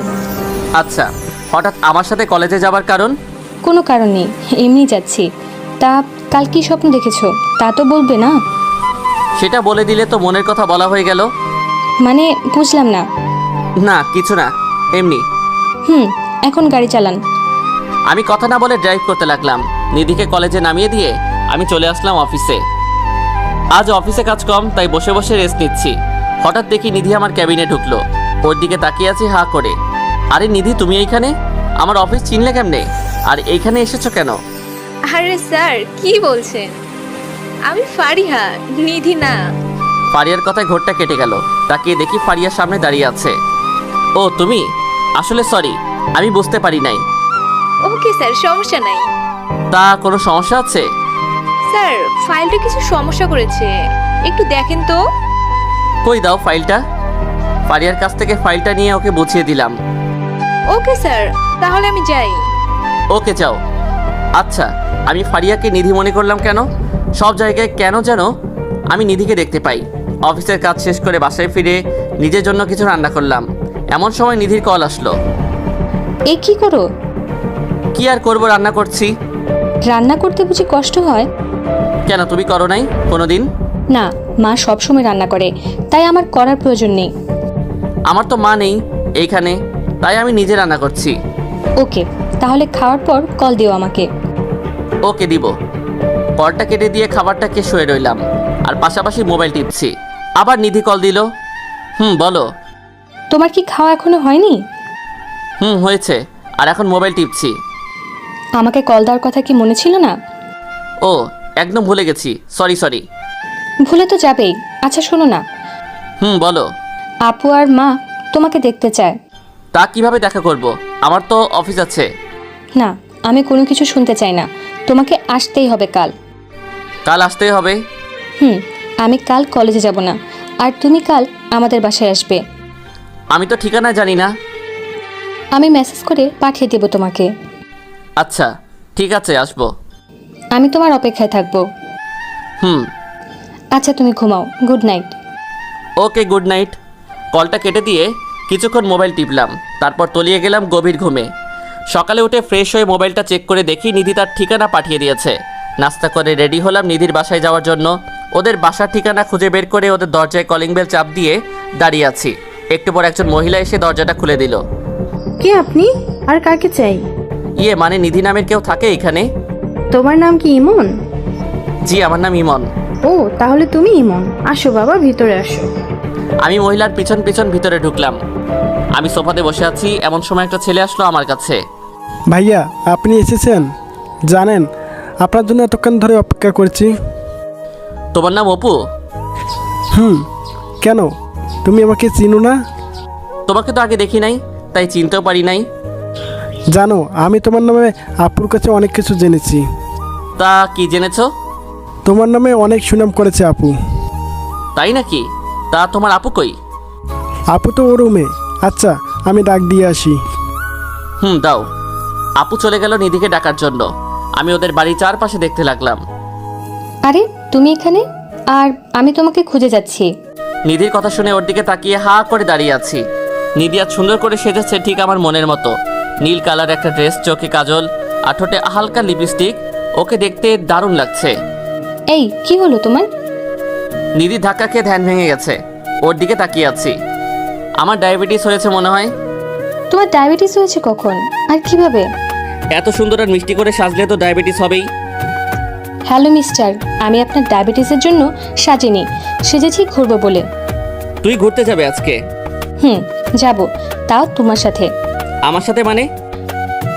আচ্ছা, হঠাৎ আমার সাথে কলেজে যাবার কারণ? কোনো কারণ নেই, এমনি যাচ্ছি। তা কাল কি স্বপ্ন দেখেছো তা তো বলবে না? সেটা বলে দিলে তো মনের কথা বলা হয়ে গেল। মানে বুঝলাম না। না কিছু না, এমনি। এখন গাড়ি চালান। আমি কথা না বলে ড্রাইভ করতে লাগলাম। নিধিকে কলেজে নামিয়ে দিয়ে আমি চলে আসলাম অফিসে। আজ অফিসে কাজ কম, তাই বসে বসে রেস্ট নিচ্ছি। হঠাৎ দেখি নিধি আমার ক্যাবিনে ঢুকলো। ওর দিকে তাকিয়ে আছি হা করে। আরে নিধি, তুমি এইখানে? আমার অফিস চিনলে কেমনে? আর এইখানে এসেছো কেন? আরে স্যার, কি বলছেন? আমি ফারিহা, নিধি না। ফারিয়ার কথায় ঘোরটা কেটে গেল। তাকিয়ে দেখি ফারিয়ার সামনে দাঁড়িয়ে আছে। ও তুমি? আসলে সরি, আমি বুঝতে পারি নাই। ওকে স্যার, সমস্যা নাই। তা কোনো সমস্যা আছে? স্যার, ফাইলটা কিছু সমস্যা করেছে, একটু দেখেন তো। কই দাও ফাইলটা। ফারিয়ার কাছ থেকে ফাইলটা নিয়ে ওকে বুঝিয়ে দিলাম। ওকে স্যার, তাহলে আমি যাই। ওকে যাও। আচ্ছা, আমি ফারিয়াকে নিধি মনে করলাম কেন? সব জায়গায় কেন যেন আমি নিধিকে দেখতে পাই। অফিসের কাজ শেষ করে বাসায় ফিরে নিজের জন্য কিছু রান্না করলাম। এমন সময় নিধির কল আসলো। এ কি করো? কি আর করব, রান্না করছি। রান্না করতে বুঝি কষ্ট হয়? কেন, তুমি করো নাই কোনোদিন? না, মা সবসময় রান্না করে, তাই আমার করার প্রয়োজন নেই। আমার তো মা নেই এইখানে, তাই আমি নিজে রান্না করছি। ওকে, তাহলে খাওয়ার পর কল দিও আমাকে। ওকে দিব। কলটা কেটে দিয়ে খাবারটা খেয়ে শুয়ে রইলাম আর পাশাপাশি মোবাইল টিপছি। আবার নিধি কল দিল। বলো। তোমার কি খাওয়া এখনো হয়নি? হয়েছে, আর এখন মোবাইল টিপছি। আমাকে কল দেওয়ার কথা কি মনে ছিল না? ও, একদম ভুলে গেছি, সরি। ভুলে তো যাবেই। আচ্ছা শোনো না, বলো। আপু আর মা তোমাকে দেখতে চায়। তা কিভাবে দেখা করব? আমার তো অফিস আছে। না, আমি কোনো কিছু শুনতে চাই না। তোমাকে আসতেই হবে কাল। কাল আসতেই হবে? আমি কাল কলেজে যাব না, আর তুমি কাল আমাদের বাসায় আসবে। আমি তো ঠিকানা জানি না। আমি মেসেজ করে পাঠিয়ে দেব তোমাকে। আচ্ছা ঠিক আছে, আসবো। আমি তোমার অপেক্ষায় থাকবো। আচ্ছা তুমি ঘুমাও, গুড নাইট। ওকে, গুড নাইট। কলটা কেটে দিয়ে কিছুক্ষণ মোবাইল টিপলাম, তারপর তলিয়ে গেলাম গভীর ঘুমে। সকালে উঠে ফ্রেশ হয়ে মোবাইলটা চেক করে দেখি নিধি তার ঠিকানা পাঠিয়ে দিয়েছে। নাস্তা করে রেডি হলাম নিধির বাসায় যাওয়ার জন্য। ওদের বাসার ঠিকানা খুঁজে বের করে ওদের দরজায় কলিং বেল চাপ দিয়ে দাঁড়িয়ে আছি। একটু পর একজন মহিলা এসে দরজাটা খুলে দিল। কে আপনি? আর কাকে চাই? ইয়ে মানে নিধি নামের কেউ থাকে এখানে? তোমার নাম কি ইমন? জি, আমার নাম ইমন। ও, তাহলে তুমি ইমন। আসো বাবা, ভিতরে আসো। আমি মহিলার পিছন পিছন ভিতরে ঢুকলাম। আমি সোফাতে বসে আছি, এমন সময় একটা ছেলে আসলো আমার কাছে। ভাইয়া, আপনি এসেছেন? জানেন, আপনার জন্য এতক্ষণ ধরে অপেক্ষা করছি। তোমার নাম অপু? কেন, তুমি আমাকে চিনো না? তোমাকে তো আগে দেখি নাই, তাই চিনতেও পারি নাই। জানো, আমি তোমার নামে আপুর কাছে অনেক কিছু জেনেছি। তা কি জেনেছো? তোমার নামে অনেক সুনাম করেছে আপু। তাই নাকি? তা তোমার আপু কই? আপু তো ও রুমে। আচ্ছা, আমি ডাক দিয়ে আসি। দাও। আপু চলে গেল নিধিকে ডাকার জন্য। আমি ওদের বাড়ির চারপাশে দেখতে লাগলাম। আরে তুমি এখানে? আর আমি তোমাকে খুঁজে যাচ্ছি। নিধির কথা শুনে ওর দিকে তাকিয়ে হা করে দাঁড়িয়ে আছি। নিধি আজ সুন্দর করে সেজেছে ঠিক আমার মনের মতো। নীল কালার একটা ড্রেস, চোখে কাজল আর ঠোঁটে হালকা লিপস্টিক। ওকে দেখতে দারুণ লাগছে। এই কি হলো তোমার? নিধি ধাক্কা খেয়ে ধ্যান ভেঙে গেছে। ওর দিকে তাকিয়ে আছি। আমার ডায়াবেটিস হয়েছে মনে হয়। তোমার ডায়াবেটিস হয়েছে কখন আর কিভাবে? এত সুন্দর আর মিষ্টি করে সাজলে তো ডায়াবেটিস হবেই। হ্যালো মিস্টার, আমি আপনার ডায়াবেটিসের জন্য সাজিনি, সেজেছি ঘুরবো বলে। তুই ঘুরতে যাবে আজকে? যাব, তাও তোমার সাথে। আমার সাথে মানে?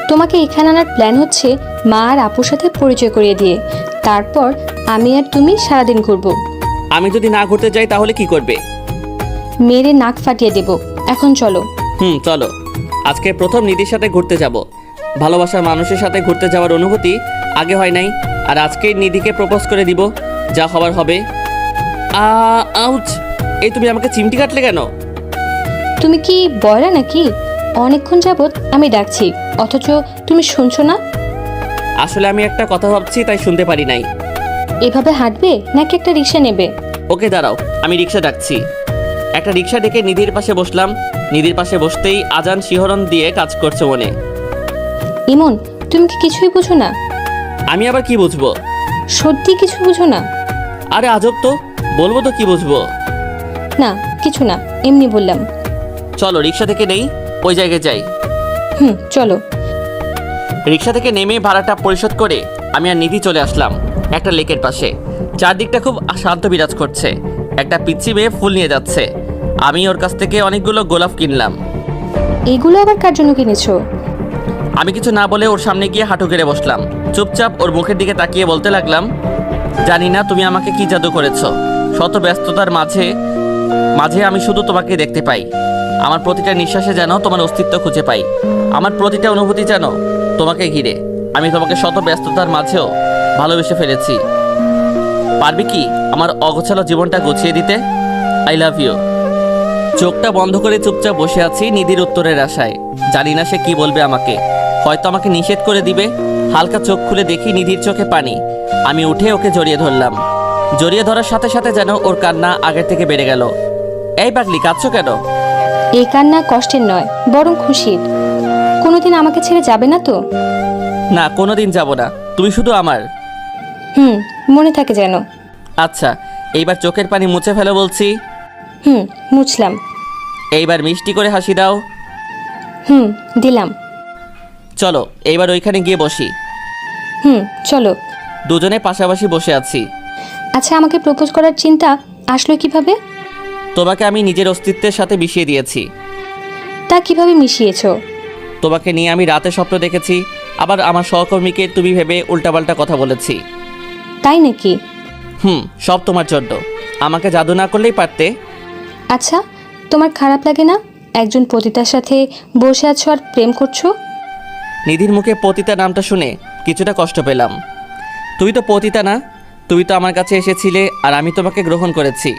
তোমাকে এখানে আনার প্ল্যান হচ্ছে মা আর আপুর সাথে পরিচয় করিয়ে দিয়ে তারপর আমি আর তুমি সারাদিন ঘুরবো। আমি যদি না ঘুরতে যাই তাহলে কি করবে? মেরে নাক ফাটিয়ে দেব। এখন চলো। চলো। আজকে প্রথম নিধির সাথে ঘুরতে যাব। ভালোবাসার মানুষের সাথে ঘুরতে যাওয়ার অনুভূতি আগে হয় নাই। আর আজকেই নিধিকে প্রপোজ করে দিব, যা হবার হবে। আউচ! এই তুমি আমাকে চিমটি কাটলে কেন? তুমি কি বয়রা নাকি? অনেকক্ষণ যাবত আমি ডাকছি, অথচ তুমি শুনছো না। আসলে আমি একটা কথা ভাবছি, তাই শুনতে পারি নাই। এভাবে হাঁটবে নাকি একটা রিক্সা নেবে? ওকে দাঁড়াও, আমি রিক্সা ডাকছি। একটা রিক্সা ডেকে নিধির পাশে বসলাম। নিধির পাশে বসতেই আজান শিহরণ দিয়ে কাজ করছে মনে। ইমন, তুমি কি কিছুই বুঝো না? আমি আবার কি বুঝবো? সত্যি কিছু বুঝো না? আরে আজব তো, বলবো তো কি বুঝবো। না কিছু না, এমনি বললাম। চলো রিক্সা থেকে নেই, ওই জায়গায় যাই। হুম, চলো। রিক্সা থেকে নেমে ভাড়াটা পরিশোধ করে আমি আর নিধি চলে আসলাম একটা লেকের পাশে। চারদিকটা খুব শান্ত বিরাজ করছে। একটা পিচ্চি মেয়ে ফুল নিয়ে যাচ্ছে। আমি ওর কাছ থেকে অনেকগুলো গোলাপ কিনলাম। এগুলো আবার কার জন্য কিনেছো? আমি কিছু না বলে ওর সামনে গিয়ে হাঁটু গেড়ে বসলাম। চুপচাপ ওর মুখের দিকে তাকিয়ে বলতে লাগলাম, জানি না তুমি আমাকে কি জাদু করেছো। শত ব্যস্ততার মাঝে মাঝে আমি শুধু তোমাকে দেখতে পাই। আমার প্রতিটা নিঃশ্বাসে যেন তোমার অস্তিত্ব খুঁজে পাই। আমার প্রতিটা অনুভূতি যেন তোমাকে ঘিরে। আমি তোমাকে শত ব্যস্ততার মাঝেও ভালোবেসে ফেলেছি। পারবি কি আমার অগোছালো জীবনটা গুছিয়ে দিতে? I love you. চোখটা বন্ধ করে চুপচাপ বসে আছি নিধির উত্তরের আশায়। জানি না সে কি বলবে আমাকে। হয়তো আমাকে নিষেধ করে দিবে। হালকা চোখ খুলে দেখি নিধির চোখে পানি। আমি উঠে ওকে জড়িয়ে ধরলাম। জড়িয়ে ধরার সাথে সাথে যেন ওর কান্না আগের থেকে বেড়ে গেল। এই পাগলি, কাঁদছো কেন? এই কান্না কষ্টের নয়, বরং খুশির। কোনোদিন আমাকে ছেড়ে যাবে না তো? না, কোনোদিন যাব না। তুমি শুধু আমার। হুম, মনে থাকে যেন। আচ্ছা, এইবার চোখের পানি মুছে ফেলো বলছি। হুম, মুছলাম। এইবার মিষ্টি করে হাসি দাও। হুম, দিলাম। চলো এইবার ওইখানে গিয়ে বসি। হুম, চলো। দুজনে পাশাপাশি বসে আছি। আচ্ছা, আমাকে প্রপোজ করার চিন্তা আসলো কিভাবে? তোমাকে আমি নিজের অস্তিত্বের সাথে মিশিয়ে দিয়েছি। তা কিভাবে মিশিয়েছো? তোমাকে নিয়ে আমি রাতে স্বপ্ন দেখেছি, আবার আমার সহকর্মীকে তুমি ভেবে উল্টাপাল্টা কথা বলেছি। তাই নাকি? সব তোমার জন্য। আমাকে জাদু না করলেই পারতে। আচ্ছা, তোমার খারাপ লাগে না একজন পতিতার সাথে বসে আছো আর প্রেম করছো? নিধির মুখে পতিতা নামটা শুনে কিছুটা কষ্ট পেলাম। তুমি তো পতিতা না, তুমি তো আমার কাছে এসেছিলে আর আমি তোমাকে গ্রহণ করেছি।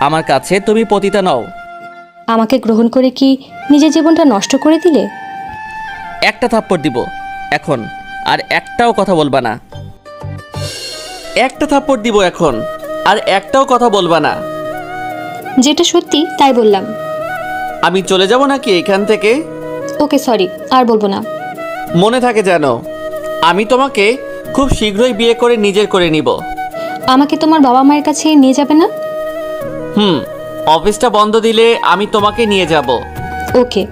আমার কাছে তুমি পতিতা নও। আমাকে গ্রহণ করে কি নিজের জীবনটা নষ্ট করে দিলে? একটা থাপ্পড় দিব এখন, আর একটাও কথা বলবা না। একটা থাপ্পড় দিব এখন, আর একটাও কথা বলবা না। যেটা সত্যি তাই বললাম। আমি চলে যাব নাকি এখান থেকে? ওকে, সরি, আর বলবো না। মনে থাকে যেন, আমি তোমাকে খুব শীঘ্রই বিয়ে করে নিজের করে নিব। আমাকে তোমার বাবা মায়ের কাছে নিয়ে যাবে না? অফিসটা বন্ধ দিলে আমি তোমাকে নিয়ে যাব। ওকে।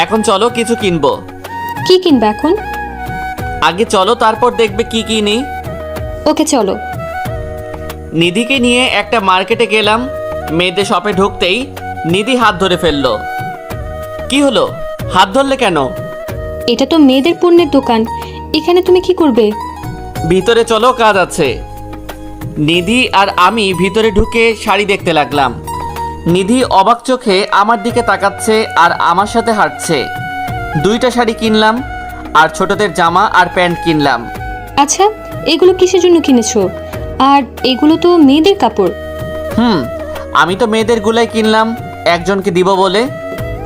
এখন চলো কিছু কিনবো। কি কিনবে এখন? আগে চলো, তারপর দেখবে কি কিনি। ওকে, চলো। নিধিকে নিয়ে একটা মার্কেটে গেলাম। মেয়েদের শপে ঢুকতেই নিধি হাত ধরে ফেললো। কি হলো, হাত ধরলে কেন? এটা তো মেয়েদের পণ্যের দোকান, এখানে তুমি কি করবে? ভিতরে চলো, কাজ আছে। নিধি আর আমি ভিতরে ঢুকে শাড়ি দেখতে লাগলাম। নিধি অবাক চোখে আমার দিকে তাকাচ্ছে আর আমার সাথে হাঁটছে। দুইটা শাড়ি কিনলাম আর ছোটদের জামা আর প্যান্ট কিনলাম। আচ্ছা, এগুলো কিসের জন্য কিনেছো? আর এগুলো তো মেয়েদের কাপড়। আমি তো মেয়েদের গুলাই কিনলাম একজনকে দিব বলে।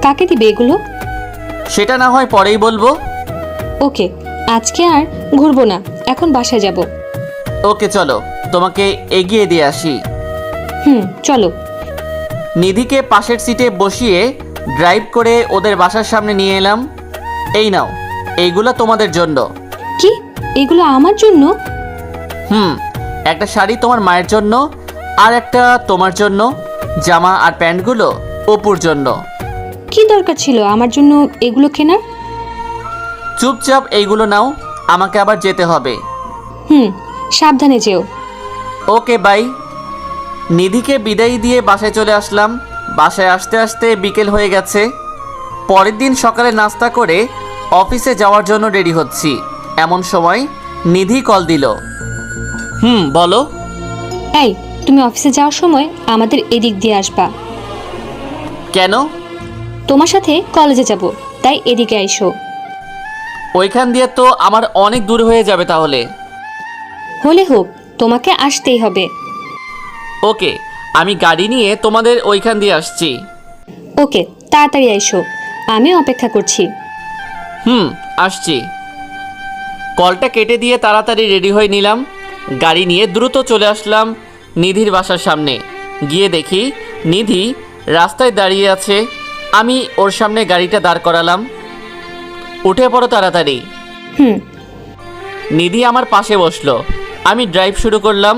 কাকে দিবে এগুলো? সেটা না হয় পরেই বলবো। ওকে, আজকে আর ঘুরবো না, এখন বাসায় যাব। ওকে চলো, তোমাকে এগিয়ে দিয়ে আসি। চলো। নিধিকে পাশের সিটে বসিয়ে ড্রাইভ করে ওদের বাসার সামনে নিয়ে এলাম। এই নাও, এইগুলো তোমাদের জন্য। কি, এগুলো আমার জন্য? একটা শাড়ি তোমার মায়ের জন্য, আর একটা তোমার জন্য। জামা আর প্যান্টগুলো অপুর জন্য। কি দরকার ছিল আমার জন্য এগুলো কেনার? চুপচাপ এইগুলো নাও, আমাকে আবার যেতে হবে। সাবধানে যেও। ওকে, বাই। নিধিকে বিদায় দিয়ে বাসায় চলে আসলাম। বাসায় আসতে আসতে বিকেল হয়ে গেছে। পরের দিন সকালে নাস্তা করে অফিসে যাওয়ার জন্য রেডি হচ্ছি। এমন সময় নিধি কল দিল। বলো। এই, তুমি অফিসে যাওয়ার সময় আমাদের এদিক দিয়ে আসবা। কেন? তোমার সাথে কলেজে যাব, তাই এদিকে আইসো। ওইখান দিয়ে তো আমার অনেক দূর হয়ে যাবে তাহলে। হলে হোক, তোমাকে আসতেই হবে। ওকে, আমি গাড়ি নিয়ে তোমাদের ওইখান দিয়ে আসছি। ওকে, তাড়াতাড়ি আইসো, আমিও অপেক্ষা করছি। আসছি। কলটা কেটে দিয়ে তাড়াতাড়ি রেডি হয়ে নিলাম। গাড়ি নিয়ে দ্রুত চলে আসলাম নিধির বাসার সামনে। গিয়ে দেখি নিধি রাস্তায় দাঁড়িয়ে আছে। আমি ওর সামনে গাড়িটা দাঁড় করালাম। উঠে পড়ো তাড়াতাড়ি। নিধি আমার পাশে বসলো। আমি ড্রাইভ শুরু করলাম।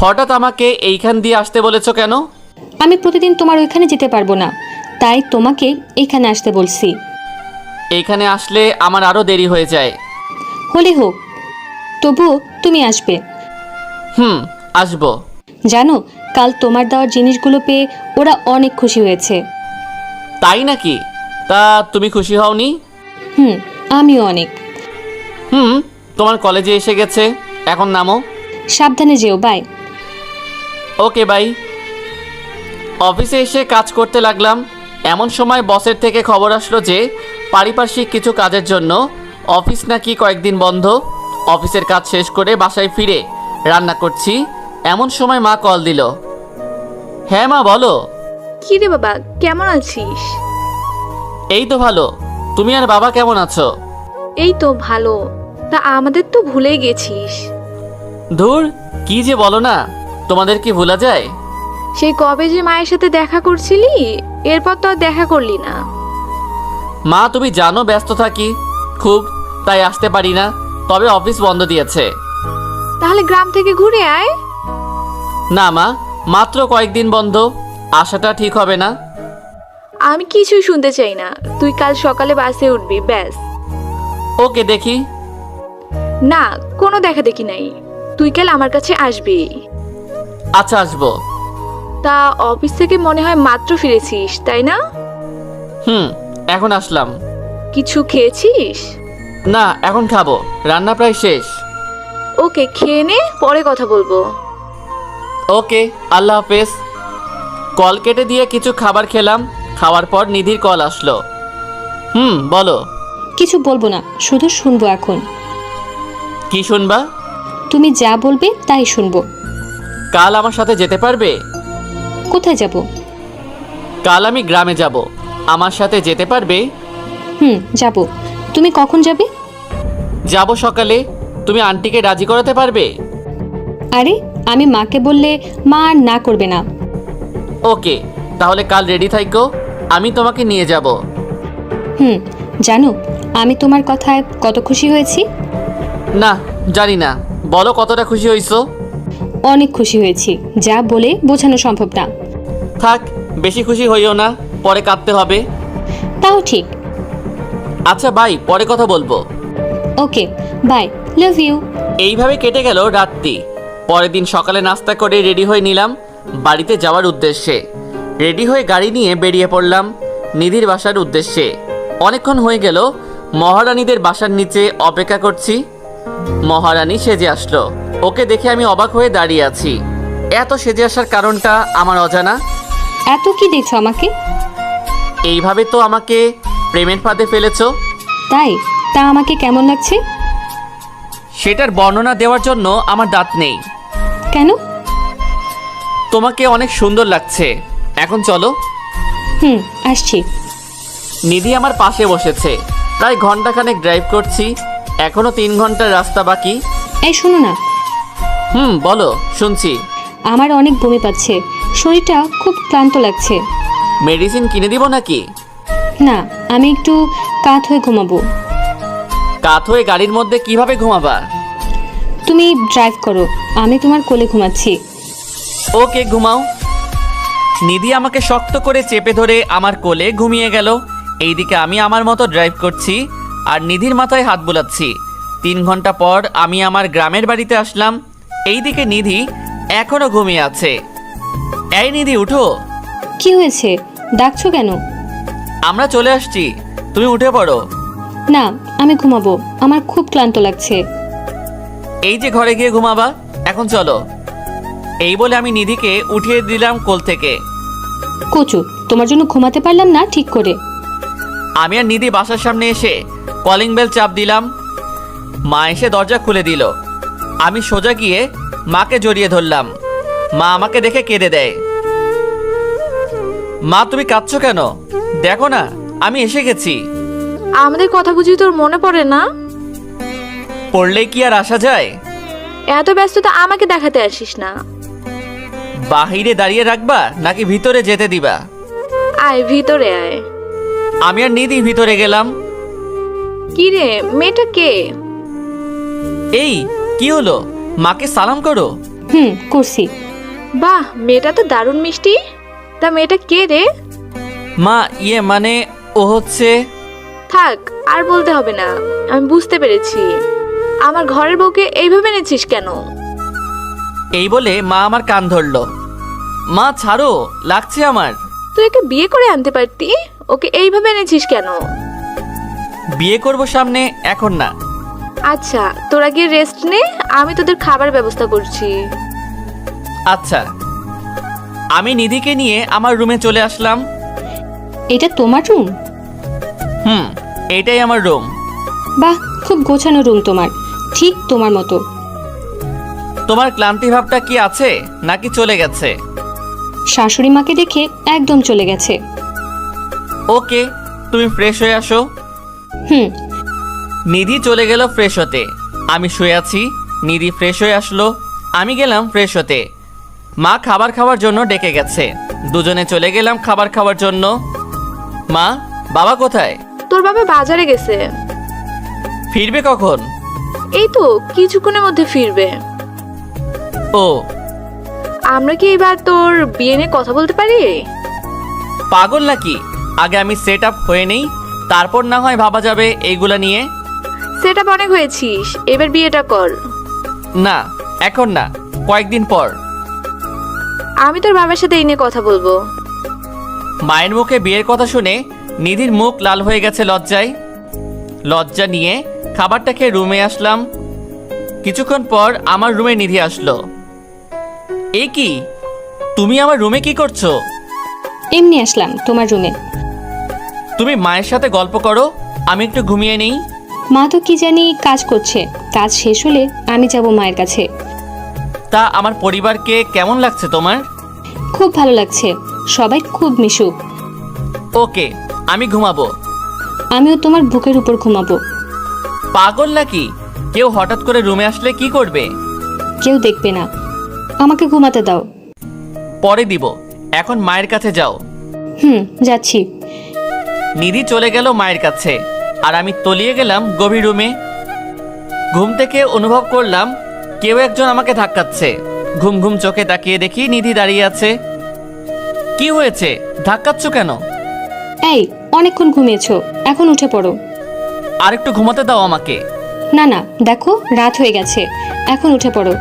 হঠাৎ আমাকে এইখান দিয়ে আসতে বলেছো কেন? আমি প্রতিদিন তোমার ওইখানে যেতে পারবো না, তাই তোমাকে এখানে আসতে বলছি। এইখানে আসলে আমার আরও দেরি হয়ে যায়। হলে হোক, তবুও তুমি আসবে। আসবো। জানো, কাল তোমার দেওয়ার জিনিসগুলো পেয়ে ওরা অনেক খুশি হয়েছে। তাই নাকি? তা তুমি খুশি হওনি? আমিও অনেক। তোমার কলেজে এসে গেছে, এখন নামো। সাবধানে যেও, বাই। Okay by. অফিসে এসে কাজ করতে লাগলাম। এমন সময় বসের থেকে খবর আসলো যে পারিপার্শ্বিক কিছু কাজের জন্য অফিস নাকি কয়েকদিন বন্ধ। অফিসের কাজ শেষ করে বাসায় ফিরে রান্না করছি, এমন সময় মা কল দিল। হ্যাঁ মা, বলো। কি রে বাবা, কেমন আছিস? এই তো ভালো। তুমি আর বাবা কেমন আছো? এই তো ভালো। তা আমাদের তো ভুলেই গেছিস। ধুর, কি যে বলো না, তোমাদের কি ভোলা যায়? সেই কবে যে মায়ের সাথে দেখা করছিলি, এরপর তো আর দেখা করলি না। মা তুমি জানো ব্যস্ত থাকি খুব, তাই আসতে পারি না। তবে অফিস বন্ধ দিয়েছে। তাহলে গ্রাম থেকে ঘুরে আয়। না মা, মাত্র কয়েকদিন বন্ধ, আসাটা ঠিক হবে না। আমি কিছুই শুনতে চাই না, তুই কাল সকালে বাসে উঠবি, ব্যাস। ওকে, দেখি। না, কোনো দেখা দেখি নাই, তুই কাল আমার কাছে আসবি। আচ্ছা, আসবো। তা অফিস থেকে মনে হয় মাত্র ফিরেছিস, তাই না? এখন আসলাম। কিছু খেয়েছিস? না, এখন খাবো, রান্না প্রায় শেষ। ওকে, খেয়ে নে, পরে কথা বলবো। ওকে, আল্লাহ হাফেজ। কল কেটে দিয়ে কিছু খাবার খেলাম। খাওয়ার পর নিধির কল আসলো। বলো। কিছু বলবো না, শুধু শুনবো এখন। কি শুনবা? তুমি যা বলবে তাই শুনবো। কাল আমার সাথে যেতে পারবে? কোথায় যাব? কাল আমি গ্রামে যাব, আমার সাথে যেতে পারবে? যাব। তুমি কখন যাবে? যাব সকালে। তুমি আন্টিকে রাজি করাতে পারবে? আরে, আমি মাকে বললে মা আর না করবে না। ওকে, তাহলে কাল রেডি থাইকো, আমি তোমাকে নিয়ে যাব। জানো, আমি তোমার কথায় কত খুশি হয়েছি। না, জানি না, বলো কতটা খুশি হইছো? অনেক খুশি হয়েছি, যা বলে বোঝানো সম্ভব না। থাক, বেশি খুশি হইও না, পরে কাঁদতে হবে। তাও ঠিক। আচ্ছা বাই, পরে কথা বলবো। ওকে, বাই, লাভ ইউ। এইভাবে কেটে গেল রাতটি। পরের দিন সকালে নাস্তা করে রেডি হয়ে নিলাম বাড়িতে যাওয়ার উদ্দেশ্যে। রেডি হয়ে গাড়ি নিয়ে বেরিয়ে পড়লাম নিধির বাসার উদ্দেশ্যে। অনেকক্ষণ হয়ে গেল মহারানীদের বাসার নিচে অপেক্ষা করছি। মহারানী সেজে আসলো, ওকে দেখে আমি অবাক হয়ে দাঁড়িয়ে আছি। এত সেজে আসার কারণটা আমার অজানা। এত কি দেখছো আমাকে? এইভাবে তো আমাকে প্রেমের ফাঁদে ফেলেছো। তাই? তা আমাকে কেমন লাগছে? সেটার বর্ণনা দেওয়ার জন্য আমার দাঁত নেই। কেন? তোমাকে অনেক সুন্দর লাগছে। এখন চলো। আসছি। নিধি আমার পাশে বসেছে। প্রায় ঘন্টাখানেক ড্রাইভ করছি, এখনো 3 ঘন্টার রাস্তা বাকি। এই শোনো না। বলো, শুনছি। আমার অনেক বমি পাচ্ছে, শরীরটা খুব ক্লান্ত লাগছে। মেডিসিন কিনে দিব নাকি? না, আমি একটু কাত হয়ে ঘুমাবো। কাত হয়ে গাড়ির মধ্যে কিভাবে ঘুমাবা? তুমি ড্রাইভ করো, আমি তোমার কোলে ঘুমাচ্ছি। ওকে, ঘুমাও। নিধি আমাকে শক্ত করে চেপে ধরে আমার কোলে ঘুমিয়ে গেল। এইদিকে আমি আমার মতো ড্রাইভ করছি আর নিধির মাথায় হাত বুলাচ্ছি। 3 ঘন্টা পর আমি আমার গ্রামের বাড়িতে আসলাম। এইদিকে নিধি এখনো ঘুমিয়ে আছে। এই নিধি, উঠো। কি হয়েছে? ডাকছো কেন? আমরা চলে আসছি, তুমি উঠে পড়ো। না, আমি ঘুমাবো, আমার খুব ক্লান্ত লাগছে। এই যে ঘরে গিয়ে ঘুমাবা, এখন চলো। এই বলে আমি নিধিকে উঠিয়ে দিলাম কোল থেকে। কচু, তোমার জন্য ঘুমাতে পারলাম না ঠিক করে। আমি আর নিধি বাসার সামনে এসে কলিং বেল চাপ দিলাম। মা এসে দরজা খুলে দিল। আমি সোজা গিয়ে মাকে জড়িয়ে ধরলাম। মা আমাকে দেখে কেঁদে দেয়। মা, তুমি কাঁদছো কেন? দেখো না, আমি এসে গেছি। আমাদের কথা বুঝি তোর মনে পড়ে না? পড়লে কি আর আসা যায়? এত ব্যস্ততা আমাকে দেখাতে আসিস না। বাহিরে দাঁড়িয়ে রাখবা নাকি ভিতরে যেতে দিবা? আয়, ভিতরে আয়। আমি আর নিধি ভিতরে গেলাম। কি রে, মেয়েটা কে? এই কি হলো? মাকে সালাম করো। করছি। বাহ, মেয়েটা তো দারুণ মিষ্টি। তা মেয়েটা কে রে? মা মানে ও হচ্ছে। থাক, আর বলতে হবে না, আমি বুঝতে পেরেছি। আমার ঘরের বউকে এইভাবে এনেছিস কেন? এই বলে মা আমার কান ধরলো। মা ছাড়ো, লাগছে আমার। তুই একে বিয়ে করে আনতে পারতি, ওকে এইভাবে এনেছিস কেন? বিয়ে করব সামনে, এখন না। আচ্ছা, তোরা গিয়ে রেস্ট নে, আমি তোদের খাবার ব্যবস্থা করছি। আচ্ছা। আমি নিধিকে নিয়ে আমার রুমে চলে আসলাম। এটা তোমার রুম? এইটাই আমার রুম। বাহ, খুব গোছানো রুম তোমার, ঠিক তোমার মতো। তোমার ক্লান্তি ভাবটা কি আছে নাকি চলে গেছে? শাশুড়ি মাকে দেখে একদম চলে গেছে। ওকে, তুমি ফ্রেশ হয়ে আসো। হুম। নিধি চলে গেল ফ্রেশ হতে। আমি শুয়ে আছি, নিধি ফ্রেশ হয়ে আসলো, আমি গেলাম ফ্রেশ হতে। মা খাবার খাওয়ার জন্য ডেকে গেছে, দুজনে চলে গেলাম খাবার খাওয়ার জন্য। মা, বাবা কোথায়? তোর বাবা বাজারে গেছে। ফিরবে কখন? এই তো কিছুক্ষণের মধ্যে ফিরবে। ও, আমরা কি এবার তোর বিয়ে নিয়ে কথা বলতে পারি? পাগল নাকি? আগে আমি সেট আপ হয়ে নেই, তারপর না হয় ভাবা যাবে এইগুলা নিয়ে। সেটা অনেক হয়েছিস, এবার বিয়েটা কর। না, এখন না, কয়েকদিন পর। আমি তোর বাবার সাথে এই নিয়ে কথা বলবো। মায়ের মুখে বিয়ের কথা শুনে নিধির মুখ লাল হয়ে গেছে লজ্জায়। লজ্জা নিয়ে খাবারটা খেয়ে রুমে আসলাম। কিছুক্ষণ পর আমার রুমে নিধি আসলো। এ কি, তুমি আমার রুমে কি করছো? এমনি আসলাম তোমার রুমে। তুমি মায়ের সাথে গল্প করো, আমি একটু ঘুমিয়ে নেই। মা তো কি জানি কাজ করছে, কাজ শেষ হলে আমি যাব মায়ের কাছে। তা আমার পরিবারকে কেমন লাগছে তোমার? খুব ভালো লাগছে, সবাই খুব মিশুক। ওকে, আমি ঘুমাবো। আমিও তোমার বুকের উপর ঘুমাবো। পাগল নাকি? কেউ হঠাৎ করে রুমে আসলে কি করবে? কেউ দেখবে না, আমাকে ঘুমাতে দাও। পরে দিব, এখন মায়ের কাছে যাও। যাচ্ছি। নিধি চলে গেল মায়ের কাছে, আর আমি তলিয়ে গেলাম গভীর রুমে। ঘুম থেকে অনুভব করলাম কেউ একজন আমাকে ধাক্কাচ্ছে। ঘুম ঘুম চোখে তাকিয়ে দেখি নিধি দাঁড়িয়ে আছে। কি হয়েছে, ধাক্কাচ্ছ কেন? এই, অনেকক্ষণ ঘুমিয়েছো, এখন উঠে পড়ো। আর একটু ঘুমাতে দাও আমাকে। না না, দেখো রাত হয়ে গেছে, এখন উঠে পড়ো।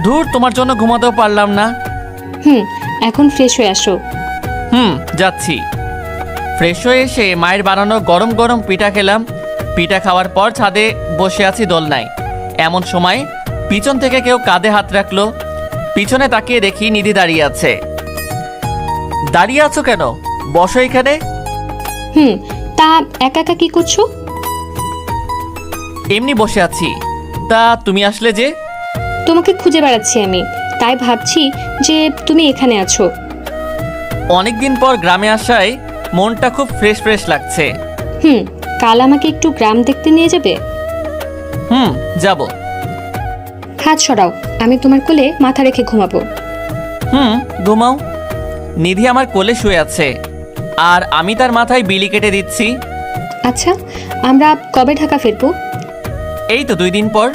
ধুর, তোমার জন্য ঘুমাতেও পারলাম না। এখন ফ্রেশ হয়ে আসো। যাচ্ছি। ফ্রেশ হয়ে এসে মায়ের বানানো গরম গরম পিঠা খেলাম। পিঠা খাওয়ার পর ছাদে বসে আছি দোলনায়। এমন সময় পিছন থেকে কেউ কাঁধে হাত রাখলো। পিছনে তাকিয়ে দেখি নিধি দাঁড়িয়ে আছে। দাঁড়িয়ে আছো কেন? বসো এখানে। তা একা একা কি করছো? এমনি বসে আছি। তা তুমি আসলে যে? তোমাকে খুঁজে বেড়াচ্ছি আমি, তাই ভাবছি যে তুমি এখানে আছো। অনেকদিন পর গ্রামে আসায় মনটা খুব ফ্রেশ ফ্রেশ লাগছে। কাল আমাকে একটু গ্রাম দেখতে নিয়ে যাবে? যাব। হাত সরাও, আমি তোমার কোলে মাথা রেখে ঘুমাবো। ঘুমাও। নিধি আমার কোলে শুয়ে আছে, আর আমি তার মাথায় বিলি কেটে দিচ্ছি। আচ্ছা, আমরা কবে ঢাকা ফিরবো? এই তো 2 দিন পর।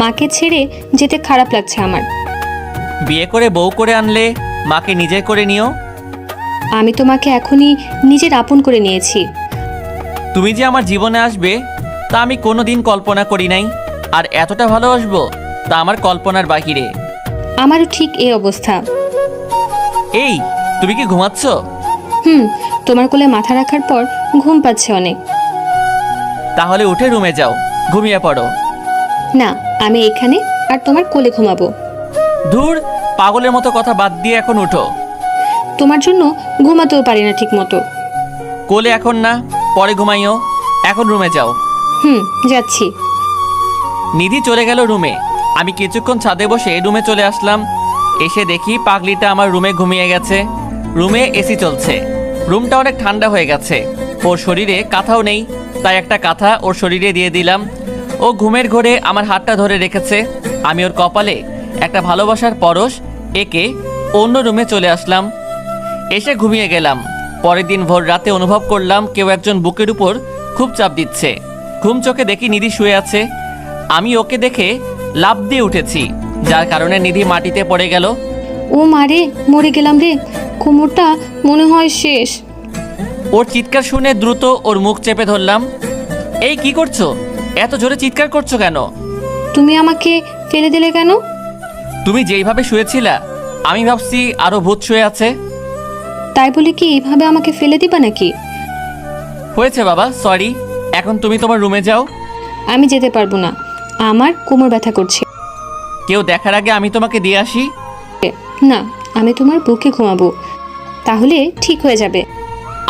মাকে ছেড়ে যেতে খারাপ লাগছে আমার। বিয়ে করে বউ করে আনলে মাকে নিজে করে নিও। আমি তোমাকে এখনই নিজের আপন করে নিয়েছি। তুমি যে আমার জীবনে আসবে তা আমি কোনোদিন কল্পনা করি নাই, আর এতটা ভালোবাসবো তা আমার কল্পনার বাহিরে। আমারও ঠিক এই অবস্থা। এই, তুমি কি ঘুমাচ্ছ? তোমার কোলে মাথা রাখার পর ঘুম পাচ্ছে অনেক। তাহলে উঠে রুমে যাও, ঘুমিয়ে পড়ো। না, আমি এখানে আর তোমার কোলে ঘুমাবো। ধুর, পাগলের মতো কথা বাদ দিয়ে এখন উঠো। তোমার জন্য ঘুমাতেও পারি না ঠিক মতো। কোলে এখন না, পরে ঘুমাইও। এখন রুমে যাও। যাচ্ছি। নিধি চলে গেল রুমে। আমি কিছুক্ষণ ছাদে বসে রুমে চলে আসলাম। এসে দেখি পাগলিটা আমার রুমে ঘুমিয়ে গেছে। রুমে এসি চলছে, রুমটা অনেক ঠান্ডা হয়ে গেছে। ওর শরীরে কাঁথাও নেই, তাই একটা কাঁথা ওর শরীরে দিয়ে দিলাম। ও ঘুমের ঘোরে আমার হাতটা ধরে রেখেছে। আমি ওর কপালে একটা ভালোবাসার পরশ এঁকে অন্য রুমে চলে আসলাম। এসে ঘুমিয়ে গেলাম। পরের দিন ভোর রাতে অনুভব করলাম কেউ একজন বুকের উপর খুব চাপ দিচ্ছে। ঘুম চোখে দেখি নিধি শুয়ে আছে। আমি ওকে দেখে লাফ দিয়ে উঠেছি, যার কারণে নিধি মাটিতে পড়ে গেল। ও মারে, মরে গেলাম রে, কোমরটা মনে হয় শেষ। ওর চিৎকার শুনে দ্রুত ওর মুখ চেপে ধরলাম। এই কি করছো? এত জোরে চিৎকার করছো কেন? তুমি আমাকে ফেলে দিলে কেন? তুমি যেইভাবে শুয়েছিলা আমি ভাবছি আরো ভূত শুয়ে আছে। তাই বলে কি এইভাবে আমাকে ফেলে দিবা নাকি? হয়েছে বাবা, সরি। এখন তুমি তোমার রুমে যাও। আমি যেতে পারবো না, আমার কোমর ব্যথা করছে। কেউ দেখার আগে আমি তোমাকে দিয়ে আসি। না, আমি তোমার বুকে ঘুমাবো, তাহলে ঠিক হয়ে যাবে।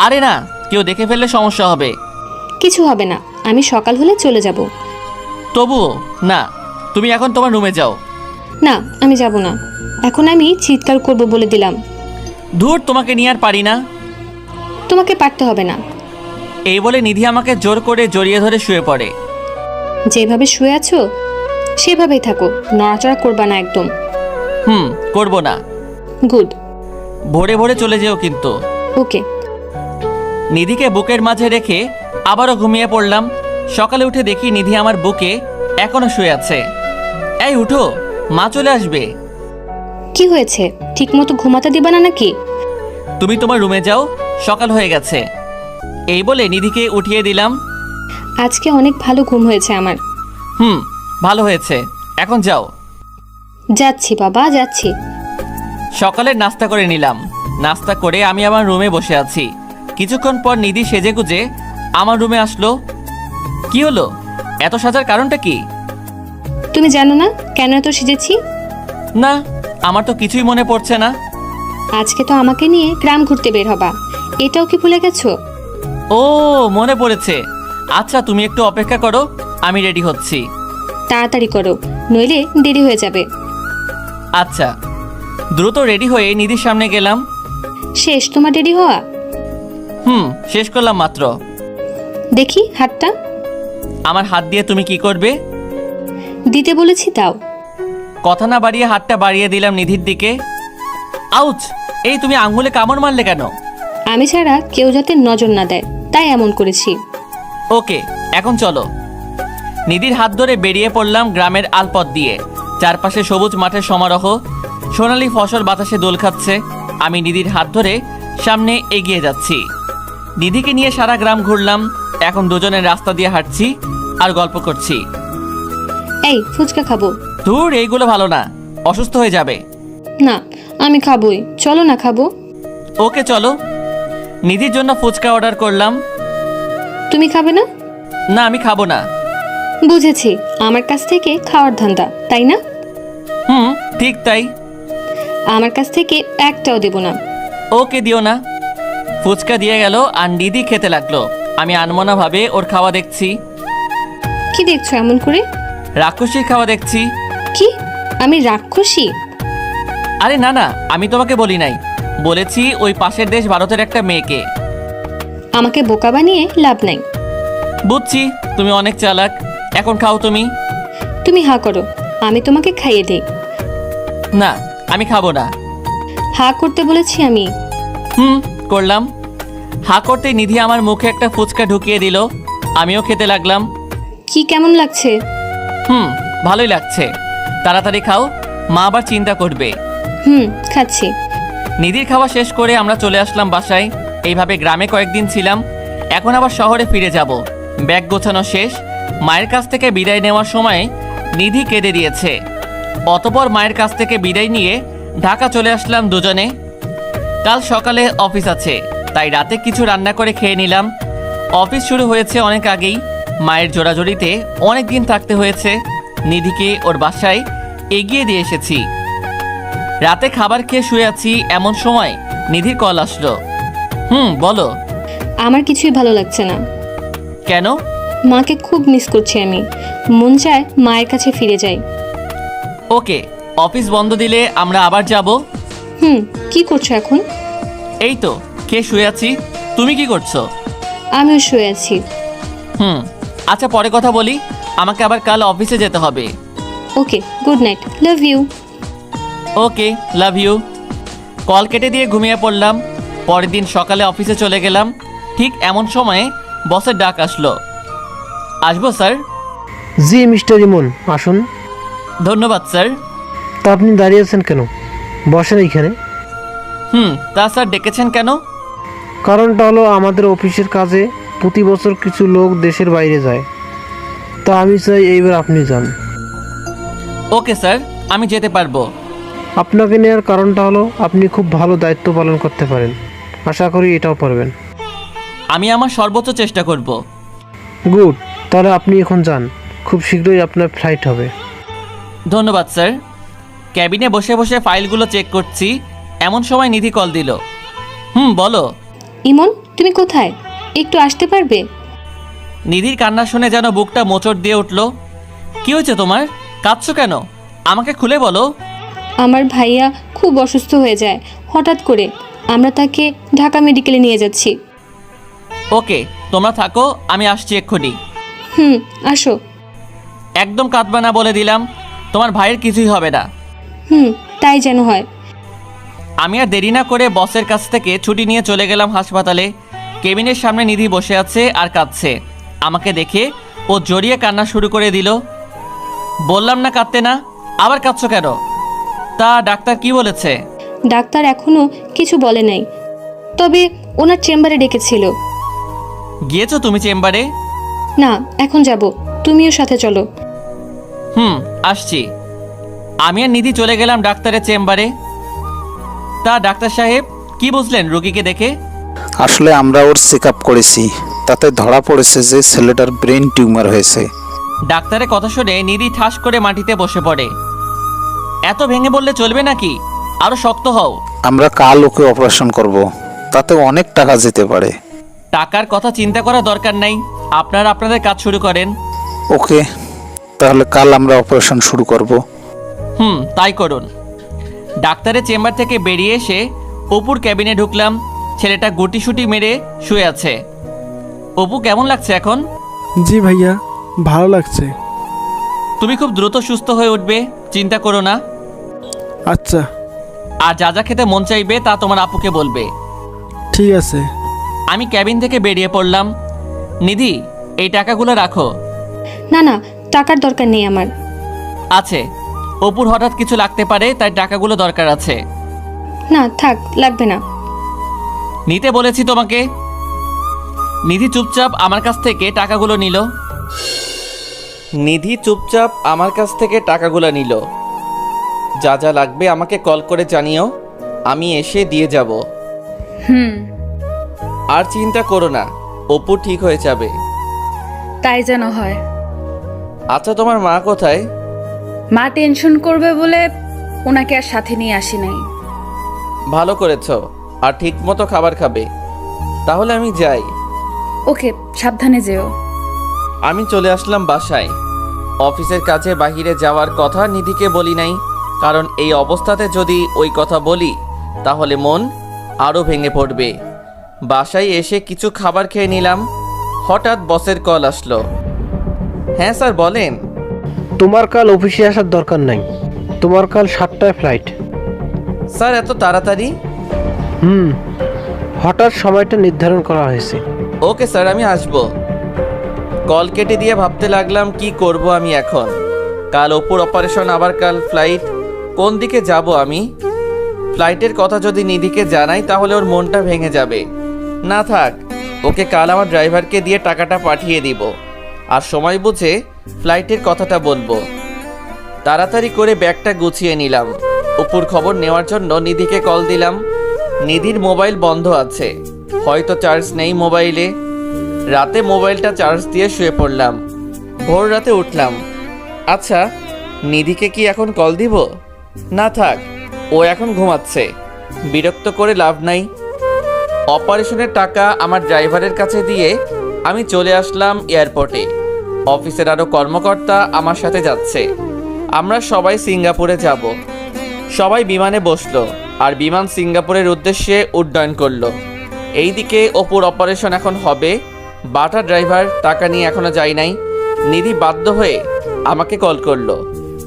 আরে না, কেউ দেখে ফেললে সমস্যা হবে। কিছু হবে না, আমি সকাল হলে চলে যাব। তবুও না, তুমি এখন তোমার রুমে যাও। না, আমি যাব না, এখন আমি চিৎকার করব বলে দিলাম। ধুর, তোমাকে নিয়ে আর পারি না। তোমাকে পারতে হবে না। এই বলে নিধি আমাকে জোর করে জড়িয়ে ধরে শুয়ে পড়ে। যেভাবে শুয়ে আছো সেভাবেই থাকো, নড়াচড়া করবা না একদম। করব না। গুড। ভোরে ভোরে চলে যেও কিন্তু। ওকে। নিধিকে বুকের মাঝে রেখে আবারও ঘুমিয়ে পড়লাম। সকালে উঠে দেখি নিধি আমার বুকে এখনো শুয়ে আছে। এই উঠো, মা চলে আসবে। কি হয়েছে? ঠিক মতো ঘুমাতে দিবা না নাকি? তুমি তোমার রুমে যাও, সকাল হয়ে গেছে। এই বলে নিধিকে উঠিয়ে দিলাম। আজকে অনেক ভালো ঘুম হয়েছে আমার। ভালো হয়েছে, এখন যাও। যাচ্ছি বাবা, যাচ্ছি। সকালে নাস্তা করে নিলাম। নাস্তা করে আমি আমার রুমে বসে আছি। কিছুক্ষণ পর নিধি সেজেগুজে আমার রুমে আসলো। কি হলো? এত সাজার কারণটা কি? তুমি জানো না কেন এত সেজেছি? না, আমার তো কিছুই মনে পড়ছে না। আজকে তো আমাকে নিয়ে গ্রাম ঘুরতে বের হবা, এটাও কি ভুলে গেছো? ও, মনে পড়েছে। আচ্ছা, তুমি একটু অপেক্ষা করো, আমি রেডি হচ্ছি। তাড়াতাড়ি করো, নইলে দেরি হয়ে যাবে। আচ্ছা। দ্রুত রেডি হয়ে নিধির সামনে গেলাম। শেষ তোমার দেরি হওয়া? শেষ করলাম মাত্র। দেখি হাতটা। আমার হাত দিয়ে তুমি কি করবে? দিতে বলেছি দাও। কথা না বাড়িয়ে হাতটা বাড়িয়ে দিলাম নিধির দিকে। আউচ! এই তুমি আঙ্গুলে কামড় মারলে কেন? আমি ছাড়া কেউ যাতে নজর না দেয়, তাই এমন করেছি। ওকে, এখন চলো। নিধির হাত ধরে বেরিয়ে পড়লাম গ্রামের আলপথ দিয়ে। চারপাশে সবুজ মাঠের সমারোহ, সোনালী ফসল বাতাসে দোল খাচ্ছে। আমি নিধির হাত ধরে সামনে এগিয়ে যাচ্ছি। নিধিকে নিয়ে সারা গ্রাম ঘুরলাম। এখন দুজনের রাস্তা দিয়ে হাঁটছি আর গল্প করছি। এই ফুচকা খাবো। ধুর, এইগুলো ভালো না, অসুস্থ হয়ে যাবে। না, আমি খাবোই, চলো না খাবো। ওকে চলো। নিধির জন্য ফুচকা অর্ডার করলাম। তুমি খাবে না? না, আমি খাবো না। বুঝেছি, আমার কাছ থেকে খাওয়ার ধান্দা, তাই না? ঠিক তাই। আমার কাছ থেকে একটাও দেব না। ওকে, দিও না। ফুচকা দিয়ে গেল আর নিধি খেতে লাগলো। আমি আনমনা ভাবে ওর খাওয়া দেখছি। কি দেখছো এমন করে? রাক্ষসীর খাওয়া দেখছি। কি? আমি রাক্ষসী? আরে না না, আমি তোমাকে বলি নাই, বলেছি ওই পাশের দেশ ভারতের একটা মেয়েকে। আমাকে বোকা বানিয়ে লাভ নাই। বুঝছি, তুমি অনেক চালাক। এখন খাও তুমি। তুমি হা করো, আমি তোমাকে খাইয়ে দেই। না, আমি খাবো না। হা করতে বলেছি আমি। করলাম। হা করতেই নিধি আমার মুখে একটা ফুচকা ঢুকিয়ে দিল। আমিও খেতে লাগলাম। কি কেমন লাগছে? ভালোই লাগছে। তাড়াতাড়ি খাও, মা আবার চিন্তা করবে। খাচ্ছি। নিধির খাওয়া শেষ করে আমরা চলে আসলাম বাসায়। এইভাবে গ্রামে কয়েকদিন ছিলাম, এখন আবার শহরে ফিরে যাব। ব্যাগ গোছানো শেষ। মায়ের কাছ থেকে বিদায় নেওয়ার সময় নিধি কেঁদে দিয়েছে। অতপর মায়ের কাছ থেকে বিদায় নিয়ে ঢাকা চলে আসলাম দুজনে। কাল সকালে অফিস আছে, তাই রাতে কিছু রান্না করে খেয়ে নিলাম। অফিস শুরু হয়েছে অনেক আগেই। মায়ের জোড়াজোড়িতে অনেক দিন থাকতে হয়েছে। নিধিকে ওর বাসায় এগিয়ে দিয়ে এসেছি। রাতে খাবার খেয়ে শুয়ে আছি, এমন সময় নিধির কল আসলো। বলো। আমার কিছুই ভালো লাগছে না। কেন? মাকে খুব মিস করছি আমি, মন চায় মায়ের কাছে ফিরে যাই। ওকে, অফিস বন্ধ দিলে আমরা আবার যাব। কি করছো এখন? এই তো খেয়ে শুয়ে আছি। তুমি কি করছো? আমিও শুয়ে আছি। আচ্ছা, পরে কথা বলি, আমাকে আবার কাল অফিসে যেতে হবে। Okay, good night, love you. Okay, love you. Call কেটে দিয়ে ঘুমিয়ে পড়লাম। পরের দিন সকালে অফিসে চলে গেলাম। ঠিক এমন সময়ে বসের ডাক আসলো। আসবো স্যার? জি মিস্টার ইমন, আসুন। ধন্যবাদ স্যার। তা আপনি দাঁড়িয়ে আছেন কেন? বসেন এইখানে। তা স্যার ডেকেছেন কেন? কারণটা হলো আমাদের অফিসের কাজে প্রতি বছর কিছু লোক দেশের বাইরে যায়, তা আমি চাই এইবার আপনি যান। ওকে স্যার, আমি যেতে পারবো। আপনাকে নেওয়ার কারণটা হলো আপনি খুব ভালো দায়িত্ব পালন করতে পারেন, আশা করি এটাও পারবেন। আমি আমার সর্বোচ্চ চেষ্টা করব। গুড, তাহলে আপনি এখন যান, খুব শীঘ্রই আপনার ফ্লাইট হবে। ধন্যবাদ স্যার। ক্যাবিনে বসে বসে ফাইলগুলো চেক করছি, এমন সময় নিধি কল দিল। বলো। ইমন, তুমি কোথায়? একটু আসতে পারবে? নিধির কান্না শুনে যেন বুকটা মোচড় দিয়ে উঠল। কি হয়েছে তোমার? কাঁদছো কেন? আমাকে খুলে বলো। আমার ভাইয়া খুব অসুস্থ হয়ে যায় হঠাৎ করে। আমরা তাকে ঢাকা মেডিকেলে নিয়ে যাচ্ছি। ওকে, তোমরা থাকো, আমি আসছি এক্ষুনি। আসো। একদম কাঁদবা না বলে দিলাম, তোমার ভাইয়ের কিছুই হবে না। তাই যেন হয়। আমি আর দেরি না করে বসের কাছ থেকে ছুটি নিয়ে চলে গেলাম হাসপাতালে। কেবিনের সামনে নিধি বসে আছে আর কাঁদছে। আমাকে দেখে ও জড়িয়ে কান্না শুরু করে দিল। বললাম না কাঁদতে না, আবার কাঁদছো কেন? তা ডাক্তার কি বলেছে? ডাক্তার এখনো কিছু বলে নাই, তবে ওনার চেম্বারে ডেকেছিল। গিয়েছো তুমি চেম্বারে? না, এখন যাব, তুমিও সাথে চলো। আসছি। আমি আর নিধি চলে গেলাম ডাক্তারের চেম্বারে। তা ডাক্তার সাহেব কি বুঝলেন রোগীকে দেখে? আসলে আমরা ওর চেক আপ করেছি, তাতে ধরা পড়েছে যে ছেলেটার ব্রেন টিউমার হয়েছে। ডাক্তারের কথা শুনে নিধি ঠাস করে মাটিতে বসে পড়ে। এত ভেঙে বললে চলবে নাকি? আরো শক্ত হও। আমরা কাল ওকে অপারেশন করব, তাতে অনেক টাকা যেতে পারে। টাকার কথা চিন্তা করার দরকার নাই, আপনারা আপনাদের কাজ শুরু করেন। ওকে, তাহলে কাল আমরা অপারেশন শুরু করব। তাই করুন। ডাক্তারের চেম্বার থেকে বেরিয়ে এসে অপুর ক্যাবিনে ঢুকলাম। ছেলেটা গুটিসুটি মেরে শুয়ে আছে। অপু, কেমন লাগছে এখন? জি ভাইয়া, ভালো লাগছে। তুমি খুব দ্রুত সুস্থ হয়ে উঠবে, চিন্তা করো না। আচ্ছা। আর যা যা খেতে মন চাইবে তা তোমার আপুকে বলবে। ঠিক আছে। আমি ক্যাবিন থেকে বেরিয়ে পড়লাম। নিধি, এই টাকাগুলো রাখো। না না, টাকার দরকার নেই আমার। আছে, অপুর হঠাৎ কিছু লাগতে পারে, তাই টাকাগুলো দরকার আছে। না থাক, লাগবে না। নিতে বলেছি তোমাকে। নিধি চুপচাপ আমার কাছ থেকে টাকাগুলো নিল। যা যা লাগবে আমাকে কল করে জানিও, আমি এসে দিয়ে যাব। আর চিন্তা করো না, অপু ঠিক হয়ে যাবে। তাই যেন হয়। আচ্ছা, তোমার মা কোথায়? মা টেনশন করবে বলে ওনাকে আর সাথে নিয়ে আসি নাই। ভালো করেছো, আর ঠিক মতো খাবার খাবে। তাহলে আমি যাই। ওকে, সাবধানে যেও। আমি চলে আসলাম বাসায়। অফিসের কাজে বাহিরে যাওয়ার কথা নিধিকে বলি নাই, কারণ এই অবস্থাতে যদি ওই কথা বলি তাহলে মন আরও ভেঙে পড়বে। বাসায় এসে কিছু খাবার খেয়ে নিলাম। হঠাৎ বসের কল আসলো। হ্যাঁ স্যার, বলেন। তোমার কাল অফিসে আসার দরকার নাই, তোমার কাল 7টায় ফ্লাইট। স্যার, এত তাড়াতাড়ি? হঠাৎ সময়টা নির্ধারণ করা হয়েছে। ওকে স্যার, আমি আসবো। কল কেটে দিয়ে ভাবতে লাগলাম কি করব আমি এখন। কাল অপুর অপারেশন, আবার কাল ফ্লাইট। কোন দিকে যাব আমি? ফ্লাইটের কথা যদি নিধিকে জানাই তাহলে ওর মনটা ভেঙে যাবে। না থাক, ওকে কাল আমার ড্রাইভারকে দিয়ে টাকাটা পাঠিয়ে দিব, আর সময় বুঝে ফ্লাইটের কথাটা বলবো। তাড়াতাড়ি করে ব্যাগটা গুছিয়ে নিলাম। অপুর খবর নেওয়ার জন্য নিধিকে কল দিলাম। নিধির মোবাইল বন্ধ আছে, হয়তো চার্জ নেই মোবাইলে। রাতে মোবাইলটা চার্জ দিয়ে শুয়ে পড়লাম। ভোর রাতে উঠলাম। আচ্ছা, নিধিকে কি এখন কল দিব? না থাক, ও এখন ঘুমাচ্ছে, বিরক্ত করে লাভ নাই। অপারেশনের টাকা আমার ড্রাইভারের কাছে দিয়ে আমি চলে আসলাম এয়ারপোর্টে। অফিসের আরও কর্মকর্তা আমার সাথে যাচ্ছে। আমরা সবাই সিঙ্গাপুরে যাব। সবাই বিমানে বসলো, আর বিমান সিঙ্গাপুরের উদ্দেশ্যে উড্ডয়ন করলো। এইদিকে অপুর অপারেশন এখন হবে। বাটা ড্রাইভার টাকা নিয়ে এখনো যায় নাই। নিধি বাধ্য হয়ে আমাকে কল করলো।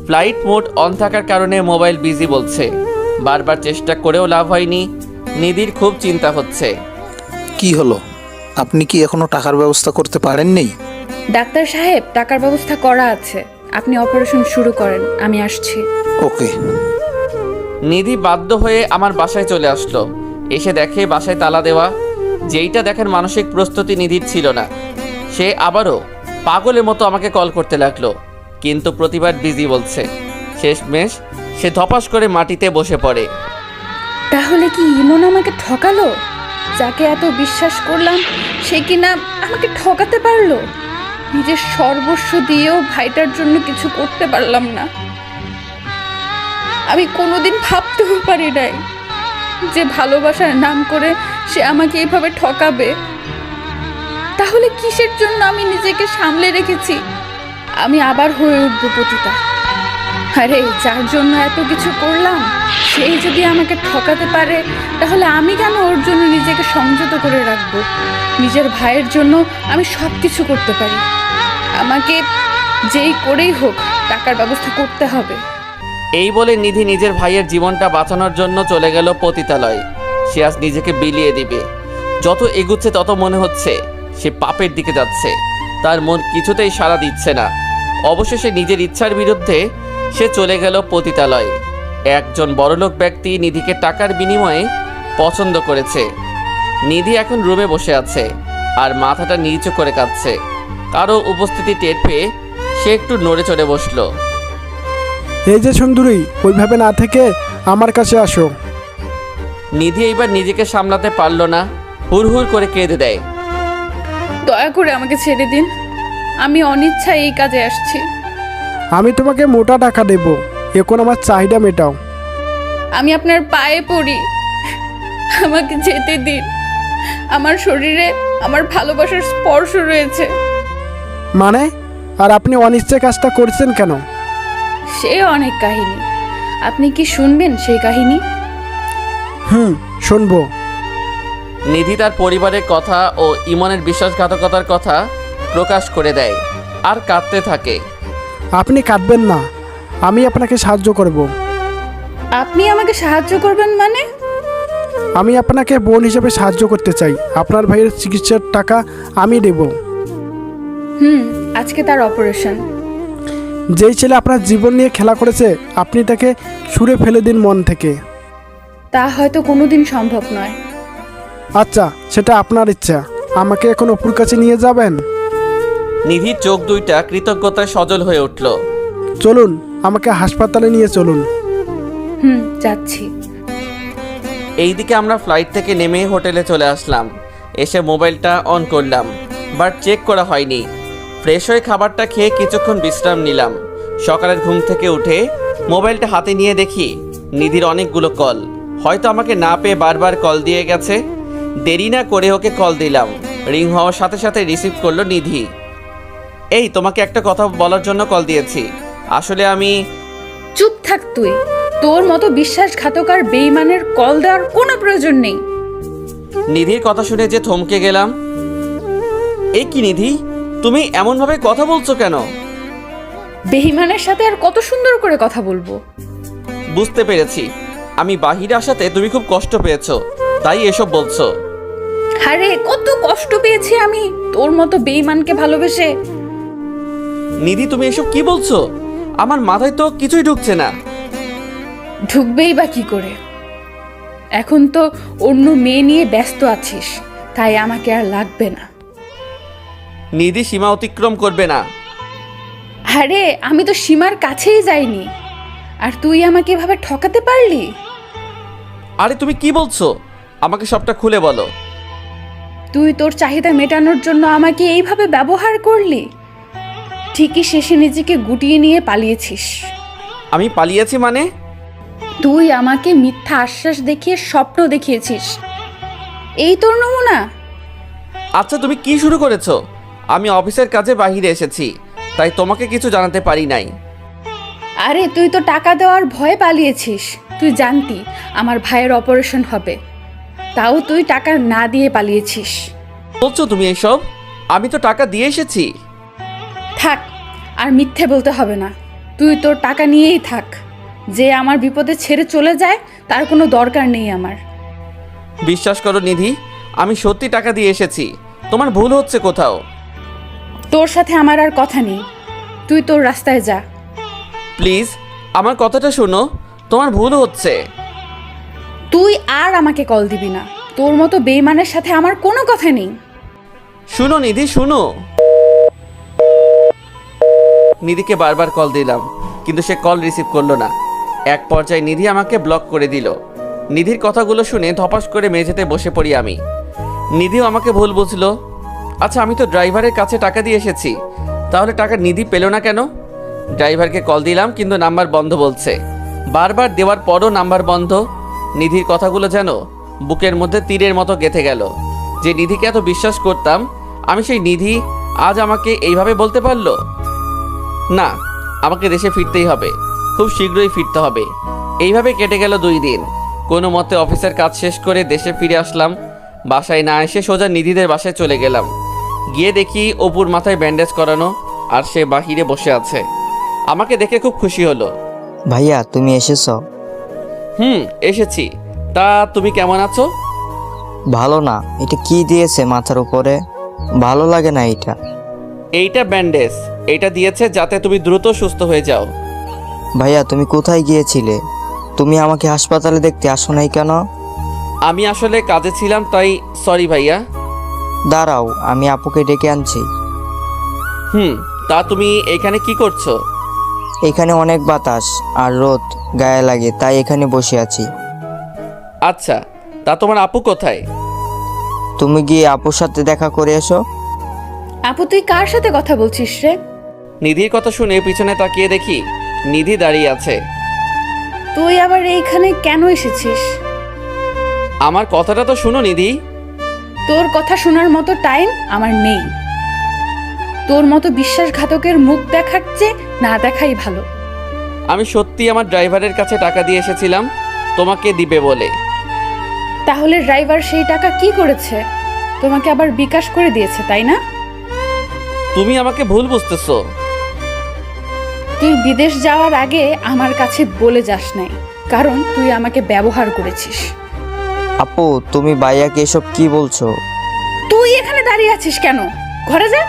ফ্লাইট মোড অন থাকার কারণে মোবাইল বিজি বলছে। বারবার চেষ্টা করেও লাভ হয়নি। নিধির খুব চিন্তা হচ্ছে। কি হলো, আপনি কি এখনো টাকার ব্যবস্থা করতে পারেননি? ডাক্তার সাহেব, টাকার ব্যবস্থা করা আছে, আপনি অপারেশন শুরু করেন, আমি আসছি। ওকে। নিধি বাধ্য হয়ে আমার বাসায় চলে আসলো। এসে দেখে বাসায় তালা দেওয়া। যেইটা দেখার মানসিক প্রস্তুতি নিধির ছিল না। সে আবারও পাগলের মতো আমাকে কল করতে লাগলো, কিন্তু প্রতিবার বিজি বলছে। শেষমেশ সে ধপাস করে মাটিতে বসে পড়ে। তাহলে কি ইমন আমাকে ঠকালো? যাকে এত বিশ্বাস করলাম সে কিনা আমাকে ঠকাতে পারলো? নিজের সর্বস্ব দিয়েও ভাইটার জন্য কিছু করতে পারলাম না। আমি কোনোদিন ভাবতেও পারি নাই যে ভালোবাসার নাম করে সে আমাকে এভাবে ঠকাবে। তাহলে কিসের জন্য আমি নিজেকে সামলে রেখেছি? আমি আবার হয়ে উঠবো পতিতা। আরে যার জন্য এত কিছু করলাম সেই যদি আমাকে ঠকাতে পারে, তাহলে আমি কেন ওর জন্য নিজেকে সংযত করে রাখবো? নিজের ভাইয়ের জন্য আমি সব কিছু করতে পারি। আমাকে যেই করেই হোক টাকার ব্যবস্থা করতে হবে। এই বলে নিধি নিজের ভাইয়ের জীবনটা বাঁচানোর জন্য চলে গেল পতিতালয়। সে আজ নিজেকে বিলিয়ে দিবে। যত এগুচ্ছে তত মনে হচ্ছে সে পাপের দিকে যাচ্ছে। তার মন কিছুতেই সাড়া দিচ্ছে না। অবশেষে নিজের ইচ্ছার বিরুদ্ধে সে চলে গেল পতিতালয়ে। একজন বড়লোক ব্যক্তি নিধিকে টাকার বিনিময়ে পছন্দ করেছে। নিধি এখন রুমে বসে আছে আর মাথাটা নিচু করে কাঁদছে। কারো উপস্থিতি টের পেয়ে সে একটু নড়ে চড়ে বসলো। এই যে সুন্দরী, ওইভাবে না থেকে আমার কাছে আসো। নিধি এইবার নিজেকে সামলাতে পারল না, হুড়হুড় করে কেঁদে দেয়। দয়া করে আমাকে ছেড়ে দিন, আমি অনিচ্ছায় এই কাজে আসছি। আমি তোমাকে মোটা টাকা দেব, এখন আমার চাহিদা মেটাও। আমি আপনার পায়ে পড়ি, আমাকে যেতে দিন। আমার শরীরে আমার ভালোবাসার স্পর্শ রয়েছে। মানে? আর আপনি অনিশ্চয় কাজটা করছেন কেন? সে অনেক কাহিনী, আপনি কি শুনবেন সেই কাহিনী? শুনবো। নিধি তার পরিবারের কথা ও ইমনের বিশ্বাসঘাতকতার কথা প্রকাশ করে দেয় আর কাঁদতে থাকে। আপনি কাঁদবেন না, আমি আপনাকে সাহায্য করব। আপনি আমাকে সাহায্য করবেন মানে? আমি আপনাকে বোন হিসেবে সাহায্য করতে চাই। আপনার ভাইয়ের চিকিৎসার টাকা আমি দেব। আজকে তার অপারেশন। যেই ছেলে আপনার জীবন নিয়ে খেলা করেছে, আপনি তাকে ছুঁড়ে ফেলে দিন মন থেকে। তা হয়তো কোনোদিন সম্ভব নয়। আচ্ছা, সেটা আপনার ইচ্ছা। আমাকে এখন অপুর কাছে নিয়ে যাবেন? নিধির চোখ দুইটা কৃতজ্ঞতায় সজল হয়ে উঠল। চলুন, আমাকে হাসপাতালে নিয়ে চলুন। যাচ্ছি। এইদিকে আমরা ফ্লাইট থেকে নেমে হোটেলে চলে আসলাম। এসে মোবাইলটা অন করলাম, বাট চেক করা হয়নি। ফ্রেশ হয়ে খাবারটা খেয়ে কিছুক্ষণ বিশ্রাম নিলাম। সকালের ঘুম থেকে উঠে মোবাইলটা হাতে নিয়ে দেখি নিধির অনেকগুলো কল। হয়তো আমাকে না পেয়ে বারবার কল দিয়ে গেছে। দেরি না করে ওকে কল দিলাম। রিং হওয়ার সাথে সাথে রিসিভ করলো নিধি। এই, তোমাকে একটা কথা বলার জন্য কল দিয়েছি। আসলে আমি... চুপ থাক তুই। তোর মতো বিশ্বাসঘাতক আর বেঈমানের কল দেওয়ার কোনো প্রয়োজন নেই। নিধির কথা শুনে যে থমকে গেলাম। এই কি নিধি, তুমি এমনভাবে কথা বলছো কেন? বেঈমানের সাথে আর কত সুন্দর করে কথা বলবো? বুঝতে পেরেছি, আমি বাহিরে আসাতে তুমি খুব কষ্ট পেয়েছো, তাই এসব বলছো। আরে কত কষ্ট পেয়েছি আমি তোর মতো বেঈমানকে ভালোবেসে। নিধি, তুমি এসব কি বলছো? আমার মাথায় তো কিছুই ঢুকছে না। ঢুকবেই বা কি করে? এখন তো অন্য মেয়ে নিয়ে ব্যস্ত আছিস, তাই আমাকে আর লাগবে না। নিধি সীমা অতিক্রম করবে না। আরে আমি তো সীমার কাছেই যাইনি, আর তুই আমাকে এভাবে ঠকাতে পারলি? আরে তুমি কি বলছো? আমাকে সবটা খুলে বলো। তুই তোর চাহিদা মেটানোর জন্য আমাকে এইভাবে ব্যবহার করলি। ঠিকই শেষে নিজেকে গুটিয়ে নিয়ে পালিয়েছিস। আমি পালিয়েছি মানে? তুই আমাকে মিথ্যা আশ্বাস দেখিয়ে স্বপ্ন দেখিয়েছিস। এই তোর নমুনা? আচ্ছা, তুমি কি শুরু করেছো? আমি অফিসের কাজে বাইরে এসেছি, তাই তোমাকে কিছু জানাতে পারি নাই। আরে তুই তো টাকা দেওয়ার ভয়ে পালিয়েছিস। তুই জানতি আমার ভাইয়ের অপারেশন হবে, তাও তুই টাকা না দিয়ে পালিয়েছিস। বলছো তুমি এসব? আমি তো টাকা দিয়ে এসেছি। থাক, আর মিথ্যে বলতে হবে না। তুই তোর টাকা নিয়েই থাক। যে আমার বিপদে ছেড়ে চলে যায় তার কোনো দরকার নেই আমার। বিশ্বাস করো নিধি, আমি সত্যি টাকা দিয়ে এসেছি। তোমার ভুল হচ্ছে কোথাও। তোর সাথে আমার আর কথা নেই, তুই তোর রাস্তায় যা। প্লিজ আমার কথাটা শোনো, তোমার ভুল হচ্ছে। তুই আর আমাকে কল দিবি না। তোর মতো বেইমানের সাথে আমার কোনো কথা নেই। শুনো নিধি, শুনো। নিধিকে বারবার কল দিলাম, কিন্তু সে কল রিসিভ করলো না। এক পর্যায়ে নিধি আমাকে ব্লক করে দিল। নিধির কথাগুলো শুনে ধপাস করে মেঝেতে বসে পড়ি আমি। নিধিও আমাকে ভুল বুঝলো। আচ্ছা, আমি তো ড্রাইভারের কাছে টাকা দিয়ে এসেছি, তাহলে টাকা নিধি পেল না কেন? ড্রাইভারকে কল দিলাম, কিন্তু নাম্বার বন্ধ বলছে। বারবার দেওয়ার পরও নাম্বার বন্ধ। নিধির কথাগুলো যেন বুকের মধ্যে তীরের মতো গেঁথে গেল। যে নিধিকে এত বিশ্বাস করতাম, আমি সেই নিধি আজ আমাকে এইভাবে বলতে পারলো। না, আমাকে দেশে ফিরতেই হবে, খুব শীঘ্রই ফিরতে হবে। এইভাবে কেটে গেল 2 দিন। কোনো মতে অফিসের কাজ শেষ করে দেশে ফিরে আসলাম। বাসায় না এসে সোজা নিধিদের বাসায় চলে গেলাম। গিয়ে দেখি অপুর মাথায় ব্যান্ডেজ করানো, আর সে বাহিরে বসে আছে। আমাকে দেখে খুব খুশি হলো। ভাইয়া তুমি এসেছো? এসেছি। তা তুমি কেমন আছো? ভালো না। এটা কি দিয়েছে মাথার উপরে? ভালো লাগে না এটা। এইটা ব্যান্ডেজ। এইটা দিয়েছে যাতে তুমি দ্রুত সুস্থ হয়ে যাও। ভাইয়া তুমি কোথায় গিয়েছিলে? তুমি আমাকে হাসপাতালে দেখতে আসো নাই কেন? আমি আসলে কাজে ছিলাম, তাই সরি ভাইয়া। দাঁড়াও, আমি আপুকে ডেকে আনছি। তা তুমি এখানে কি করছো? এখানে অনেক বাতাস আর রোদ গায়ে লাগে, তাই এখানে বসে আছি। আচ্ছা, তা তোমার আপু কোথায়? তুমি গিয়ে আপুর সাথে দেখা করে এসো। আপু তুই কার সাথে কথা বলছিস রে? নিধির কথা শুনে পিছনে তাকিয়ে দেখি নিধি দাঁড়িয়ে আছে। তুই আবার এইখানে কেন এসেছিস? আমার কথাটা তো শুনো নিধি। তোর কথা শোনার মতো টাইম আমার নেই। তোর মতো বিশ্বাসঘাতকের মুখ দেখার চেয়ে না দেখাই ভালো। আমি সত্যি আমার ড্রাইভারের কাছে টাকা দিয়ে এসেছিলাম তোমাকে দিবে বলে। তাহলে ড্রাইভার সেই টাকা কি করেছে? তোমাকে আবার বিকাশ করে দিয়েছে, তাই না? তুমি আমাকে ভুল বুঝতেছো। তুই বিদেশ যাওয়ার আগে আমার কাছে বলে যাস নাই, কারণ তুই আমাকে ব্যবহার করেছিস। আপু তুমি ভাইয়াকে এসব কি বলছো? তুই এখানে দাঁড়িয়ে আছিস কেন? ঘরে যা।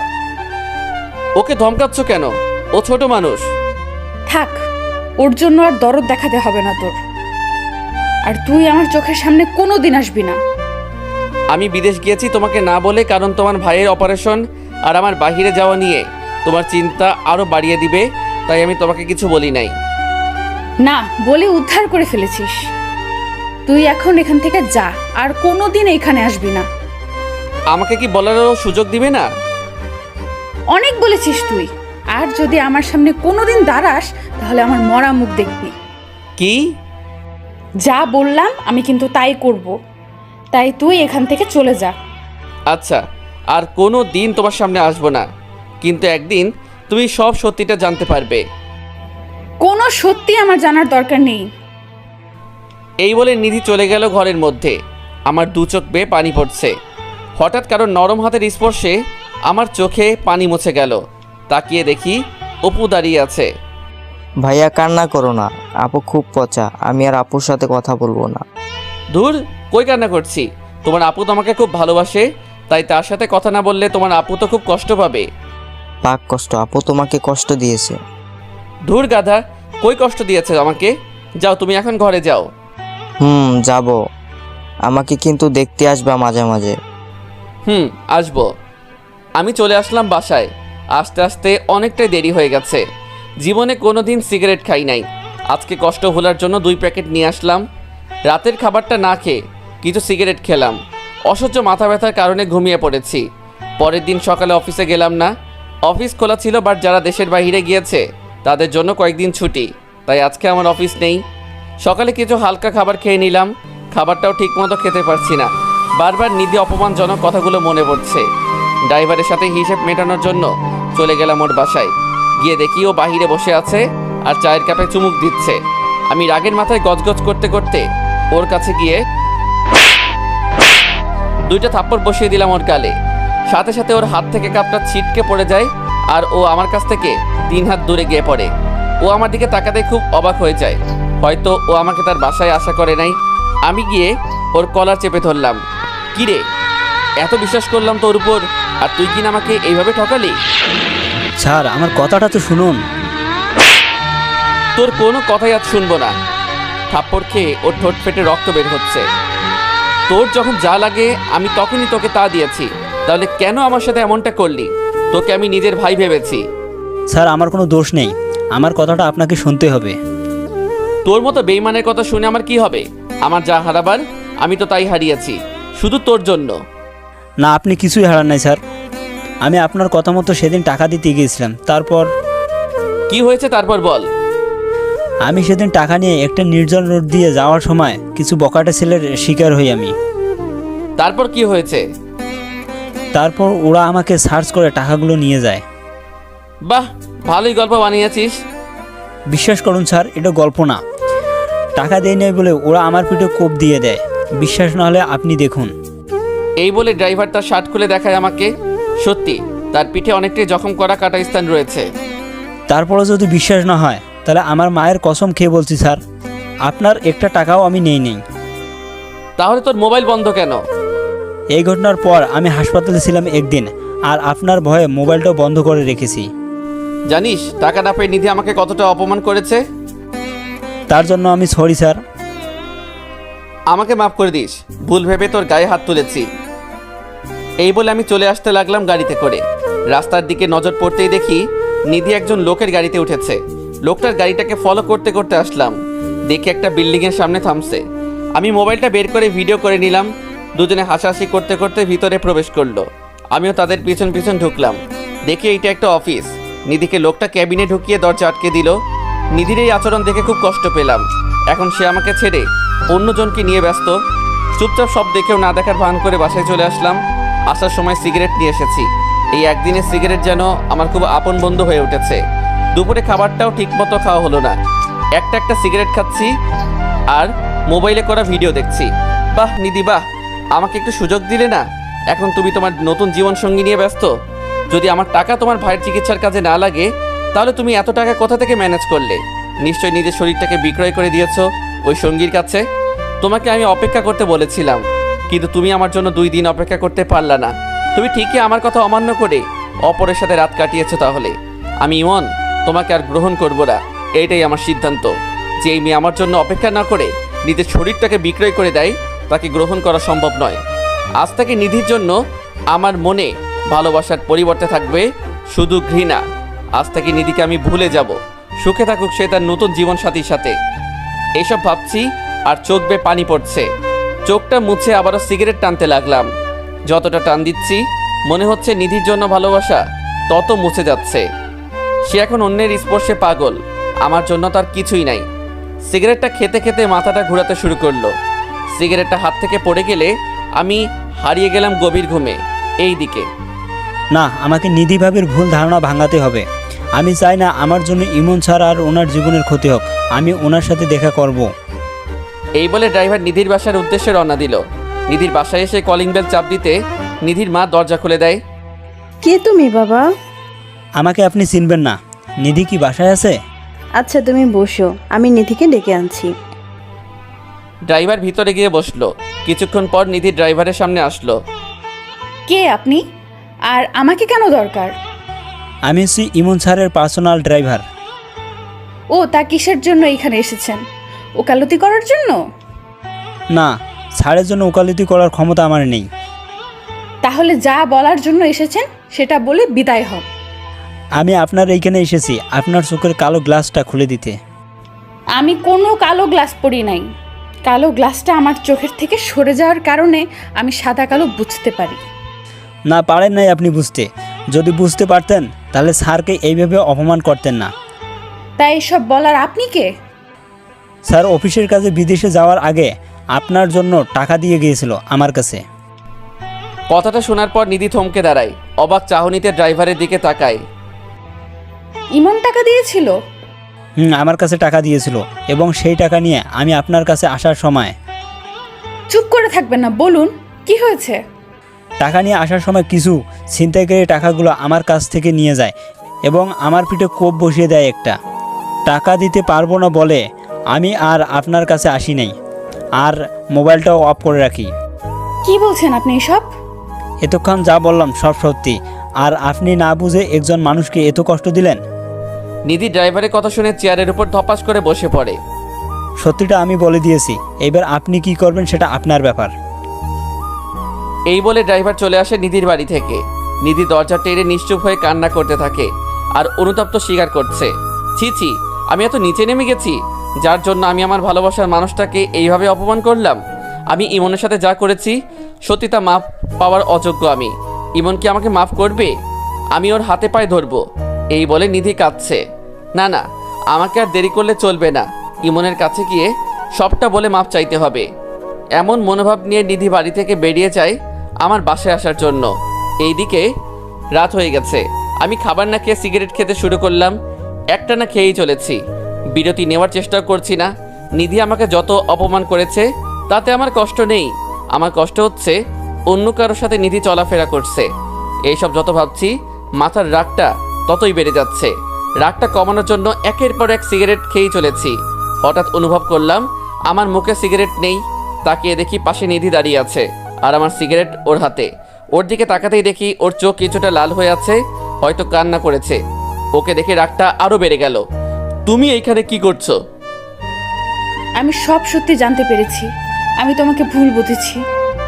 ওকে ধমকাচ্ছ কেন? ও ছোট মানুষ। থাক, ওর জন্য আর দরদ দেখাতে হবে না তোর। আর তুই আমার চোখের সামনে কোনো দিন আসবি না। আমি বিদেশ গিয়েছি তোমাকে না বলে, কারণ তোমার ভাইয়ের অপারেশন আর আমার বাইরে যাওয়া নিয়ে তোমার চিন্তা আরো বাড়িয়ে দিবে, তাই আমি তোমাকে কিছু বলি নাই। না বলে উদ্ধার করে ফেলেছিস। তুই এখন এখান থেকে যা, আর কোনোদিন এখানে আসবি না। আমাকে কি বলারও সুযোগ দিবে না? অনেক বলেছিস তুই। আর যদি আমার সামনে কোনোদিন দাঁড়াস, তাহলে আমার মরা মুখ দেখবি। কি? যা বললাম আমি কিন্তু তাই করব। তাই তুই এখান থেকে চলে যা। আচ্ছা, আর কোনো দিন তোমার সামনে আসবো না, কিন্তু একদিন তুমি সব সত্যিটা জানতে পারবে। কোনো সত্যি আমার জানার দরকার নেই। এই বলে নিধি চলে গেল ঘরের মধ্যে। আমার 2 চোখ বেয়ে পানি পড়ছে। হঠাৎ কারো নরম হাতের স্পর্শে আমার চোখে পানি মুছে গেল। তাকিয়ে দেখি অপু দাঁড়িয়ে আছে। ভাইয়া কান্না করো না, আপু খুব পচা, আমি আর আপুর সাথে কথা বলবো না। ধুর, কই কান্না করছি? তোমার আপু তো আমাকে খুব ভালোবাসে, তাই তার সাথে কথা না বললে তোমার আপু তো খুব কষ্ট পাবে। পাক কষ্ট, আপু তোমাকে কষ্ট দিয়েছে। ধুর গাধা, কই কষ্ট দিয়েছে আমাকে? যাও, তুমি এখন ঘরে যাও। যাব। আমাকে কিন্তু দেখতে আসবা মাঝে মাঝে। আসবো। আমি চলে আসলাম বাসায়। আস্তে আস্তে অনেকটাই দেরি হয়ে গেছে। জীবনে কোনো দিন সিগারেট খাই নাই। আজকে কষ্ট ভোলার জন্য 2 প্যাকেট নিয়ে আসলাম। রাতের খাবারটা না খেয়ে কিছু সিগারেট খেলাম। অসহ্য মাথা ব্যথার কারণে ঘুমিয়ে পড়েছি। পরের দিন সকালে অফিসে গেলাম না। অফিস খোলা ছিল, বাট যারা দেশের বাইরে গিয়েছে তাদের জন্য কয়েকদিন ছুটি, তাই আজকে আমার অফিস নেই। সকালে কিছু হালকা খাবার খেয়ে নিলাম। খাবারটাও ঠিকমতো খেতে পারছি না। বারবার নিধি অপমানজনক কথাগুলো মনে পড়ছে। ড্রাইভারের সাথে হিসেব মেটানোর জন্য চলে গেলাম ওর বাসায়। গিয়ে দেখি ও বাহিরে বসে আছে আর চায়ের কাপে চুমুক দিচ্ছে। আমি রাগের মাথায় গজগজ করতে করতে ওর কাছে গিয়ে 2টা থাপ্পড় বসিয়ে দিলাম ওর গালে। সাথে সাথে ওর হাত থেকে কাপটা ছিটকে পড়ে যায়, আর ও আমার কাছ থেকে 3 হাত দূরে গিয়ে পড়ে। ও আমার দিকে তাকাতে খুব অবাক হয়ে যায়। হয়তো ও আমাকে তার বাসায় আশা করে নাই। আমি গিয়ে ওর কলার চেপে ধরলাম। কি রে, এত বিশ্বাস করলাম তোর উপর, আর তুই কিনা আমাকে এইভাবে ঠকালি? স্যার আমার কথাটা তো শুনুন। তোর কোনো কথাই আজ শুনবো না। থাপ্পড় খেয়ে ওর ঠোঁট ফেটে রক্ত বের হচ্ছে। তোর যখন যা লাগে আমি তখনই তোকে তা দিয়েছি, তাহলে কেন আমার সাথে এমনটা করলি? তোকে আমি নিজের ভাই ভেবেছি। স্যার আমার কোনো দোষ নেই, আমার কথাটা আপনাকে শুনতে হবে। তোর মতো বেইমানের কথা শুনে আমার কি হবে? আমার যা হারাবার আমি তো তাই হারিয়েছি, শুধু তোর জন্য। না, আপনি কিছুই হারান নাই স্যার। আমি আপনার কথা মতো সেদিন টাকা দিতে গিয়েছিলাম, তারপর কি হয়েছে তারপর বল। আমি সেদিন টাকা নিয়ে একটা নির্জন রোড দিয়ে যাওয়ার সময় কিছু বকাটে ছেলের শিকার হই আমি। তারপর কি হয়েছে? তারপর ওরা আমাকে সার্চ করে টাকাগুলো নিয়ে যায়। বাহ, ভালোই গল্প বানিয়েছিস। বিশ্বাস করুন স্যার, এটা গল্প না। টাকা দেয় নাই বলে ওরা আমার পিঠে কোপ দিয়ে দেয়। বিশ্বাস না হলে আপনি দেখুন। এই বলে ড্রাইভার তার শার্ট খুলে দেখায় আমাকে। সত্যি তার পিঠে অনেকটাই জখম করা কাটা স্থান রয়েছে। তারপরে যদি বিশ্বাস না হয় তাহলে আমার মায়ের কসম খেয়ে বলছি স্যার, আপনার একটা টাকাও আমি নেই। তাহলে তোর মোবাইল বন্ধ কেন? এই ঘটনার পর আমি হাসপাতালে ছিলাম একদিন, আর আপনার ভয়ে মোবাইলটাও বন্ধ করে রেখেছি। জানিস টাকা না পেয়ে নিধি আমাকে কতটা অপমান করেছে? তার জন্য আমি সরি স্যার। আমাকে মাফ করে দিস, ভুল ভেবে তোর গায়ে হাত তুলেছি। এই বলে আমি চলে আসতে লাগলাম গাড়িতে করে। রাস্তার দিকে নজর পড়তেই দেখি নিধি একজন লোকের গাড়িতে উঠেছে। লোকটার গাড়িটাকে ফলো করতে করতে আসলাম, দেখি একটা বিল্ডিংয়ের সামনে থামছে। আমি মোবাইলটা বের করে ভিডিও করে নিলাম। দুজনে হাসাহাসি করতে করতে ভিতরে প্রবেশ করলো। আমিও তাদের পিছন পিছন ঢুকলাম। দেখি এইটা একটা অফিস। নিধিকে লোকটা ক্যাবিনে ঢুকিয়ে দরজা আটকে দিল। নিধির এই আচরণ দেখে খুব কষ্ট পেলাম। এখন সে আমাকে ছেড়ে অন্যজনকে নিয়ে ব্যস্ত। চুপচাপ সব দেখেও না দেখার ভান করে বাসায় চলে আসলাম। আসার সময় সিগারেট নিয়ে এসেছি। এই একদিনের সিগারেট যেন আমার খুব আপন বন্ধু হয়ে উঠেছে। দুপুরে খাবারটাও ঠিকমতো খাওয়া হলো না। একটা সিগারেট খাচ্ছি আর মোবাইলে করা ভিডিও দেখছি। বাহ নিধি বাহ, আমাকে একটু সুযোগ দিলে না? এখন তুমি তোমার নতুন জীবনসঙ্গী নিয়ে ব্যস্ত। যদি আমার টাকা তোমার ভাইয়ের চিকিৎসার কাজে না লাগে তাহলে তুমি এত টাকা কোথা থেকে ম্যানেজ করলে? নিশ্চয়ই নিজের শরীরটাকে বিক্রয় করে দিয়েছো ওই সঙ্গীর কাছে। তোমাকে আমি অপেক্ষা করতে বলেছিলাম, কিন্তু তুমি আমার জন্য 2 দিন অপেক্ষা করতে পারলা না। তুমি ঠিকই আমার কথা অমান্য করে অপরের সাথে রাত কাটিয়েছো। তাহলে আমি ইমন তোমাকে আর গ্রহণ করব না। এইটাই আমার সিদ্ধান্ত যে এই মেয়ে আমার জন্য অপেক্ষা না করে নিজের শরীরটাকে বিক্রয় করে দেয়, তাকে গ্রহণ করা সম্ভব নয়। আজ থেকে নিধির জন্য আমার মনে ভালোবাসার পরিবর্তে থাকবে শুধু ঘৃণা। আজ থেকে নিধিকে আমি ভুলে যাব। সুখে থাকুক সে তার নতুন জীবনসাথীর সাথে। এইসব ভাবছি আর চোখ বেয়ে পানি পড়ছে। চোখটা মুছে আবারও সিগারেট টানতে লাগলাম। যতটা টান দিচ্ছি মনে হচ্ছে নিধির জন্য ভালোবাসা তত মুছে যাচ্ছে। সে এখন অন্যের স্পর্শে পাগল, আমার জন্য তার কিছুই নাই। সিগারেটটা খেতে খেতে মাথাটা ঘোরাতে শুরু করলো। সিগারেটটা হাত থেকে পড়ে গেলে আমি হারিয়ে গেলাম গভীর ঘুমে। এই দিকে না, আমাকে নিধি ভাবির ভুল ধারণা ভাঙাতে হবে। আমি চাই না আমার জন্য ইমন স্যার আর ওনার জীবনের ক্ষতি হোক। আমি ওনার সাথে দেখা করব। এই বলে ড্রাইভার নিধির বাসার উদ্দেশ্যে রওনা দিল। নিধির বাসায় এসে কলিং বেল চাপ দিতে নিধির মা দরজা খুলে দেয়। কে তুমি বাবা? আমাকে আপনি চিনবেন না। নিধি কি বাসায় আছে? আচ্ছা তুমি বসো, আমি নিধিকে ডেকে আনছি। ড্রাইভার ভিতরে গিয়ে বসলো। কিছুক্ষণ পর নিধি ড্রাইভারের সামনে আসলো। কে আপনি? আর আমাকে কেন দরকার? আমি হচ্ছি ইমন স্যারের পার্সোনাল ড্রাইভার। ও তা কিসের জন্য এখানে এসেছেন? ওকালতি করার জন্য? না, স্যারের জন্য ওকালতি করার ক্ষমতা আমার নেই। তাহলে যা বলার জন্য এসেছেন সেটা বলে বিদায় হন। আমি আপনার এইখানে এসেছি আপনার চোখের কালো গ্লাসটা খুলে দিতে। আমি কোনো কালো গ্লাস পরি নাই। কালো গ্লাসটা আমার চোখের থেকে সরে যাওয়ার কারণে আমি সাদা কালো বুঝতে পারি। না, পারেন নাই আপনি বুঝতে। যদি বুঝতে পারতেন তাহলে স্যারকে এইভাবে অপমান করতেন না। তাই এসব বলার আপনি কে? স্যার অফিসের কাজে বিদেশে যাওয়ার আগে আপনার জন্য টাকা দিয়ে গিয়েছিল আমার কাছে। কথাটা শোনার পর নিধি থমকে দাঁড়ায়। অবাক চাহনিতে ড্রাইভারের দিকে তাকায়। ইমন টাকা দিয়েছিল? আমার কাছে টাকা দিয়েছিল এবং সেই টাকা নিয়ে আমি আপনার কাছে আসার সময়। চুপ করে থাকবেন না, বলুন কি হয়েছে? টাকা নিয়ে আসার সময় কিছু ছিনতাইকারী টাকাগুলো আমার কাছ থেকে নিয়ে যায় এবং আমার পিঠে কোপ বসিয়ে দেয় একটা। টাকা দিতে পারবো না বলে আমি আর আপনার কাছে আসি নাই, আর মোবাইলটাও অফ করে রাখি। কি বলছেন আপনি এসব? এতক্ষণ যা বললাম সব সত্যি, আর আপনি না বুঝে একজন মানুষকে এত কষ্ট দিলেন। নিধি ড্রাইভারের কথা শুনে চেয়ারের উপর ধপাস করে বসে পড়ে। সত্যিটা আমি বলে দিয়েছি, এবার আপনি কি করবেন সেটা আপনার ব্যাপার। এই বলে ড্রাইভার চলে আসে নিধির বাড়ি থেকে। নিধি দরজা টেনে নিশ্চুপ হয়ে কান্না করতে থাকে আর অনুতপ্ত স্বীকার করছে, ছি ছি, আমি এত নিচে নেমে গেছি, যার জন্য আমি আমার ভালোবাসার মানুষটাকে এইভাবে অপমান করলাম। আমি ইমনের সাথে যা করেছি সত্যি তা মাফ পাওয়ার অযোগ্য আমি। ইমন কি আমাকে মাফ করবে? আমি ওর হাতে পায়ে ধরবো। এই বলে নিধি কাঁদছে। না না, আমাকে আর দেরি করলে চলবে না, ইমনের কাছে গিয়ে সবটা বলে মাফ চাইতে হবে। এমন মনোভাব নিয়ে নিধি বাড়ি থেকে বেরিয়ে যায় আমার বাসায় আসার জন্য। এইদিকে রাত হয়ে গেছে। আমি খাবার না খেয়ে সিগারেট খেতে শুরু করলাম। একটা না খেয়েই চলেছি, বিরতি নেওয়ার চেষ্টা করছি না। নিধি আমাকে যত অপমান করেছে তাতে আমার কষ্ট নেই, আমার কষ্ট হচ্ছে অন্য কারোর সাথে নিধি চলাফেরা করছে। এইসব যত ভাবছি মাথার রাগটা ততই বেড়ে যাচ্ছে। রাগটা কমানোর জন্য একের পর এক সিগারেট খেয়েই চলেছি। হঠাৎ অনুভব করলাম আমার মুখে সিগারেট নেই। তাকিয়ে দেখি পাশে নিধি দাঁড়িয়ে আছে আর আমার সিগারেট ওর হাতে। ওর দিকে তাকাতেই দেখি ওর চোখ কিছুটা লাল হয়ে আছে, হয়তো কান্না করেছে। ওকে দেখে রাগটা আরো বেড়ে গেল। তুমি এইখানে কি করছো? আমি সব সত্যি জানতে পেরেছি, আমি তোমাকে ভুল বুঝেছি,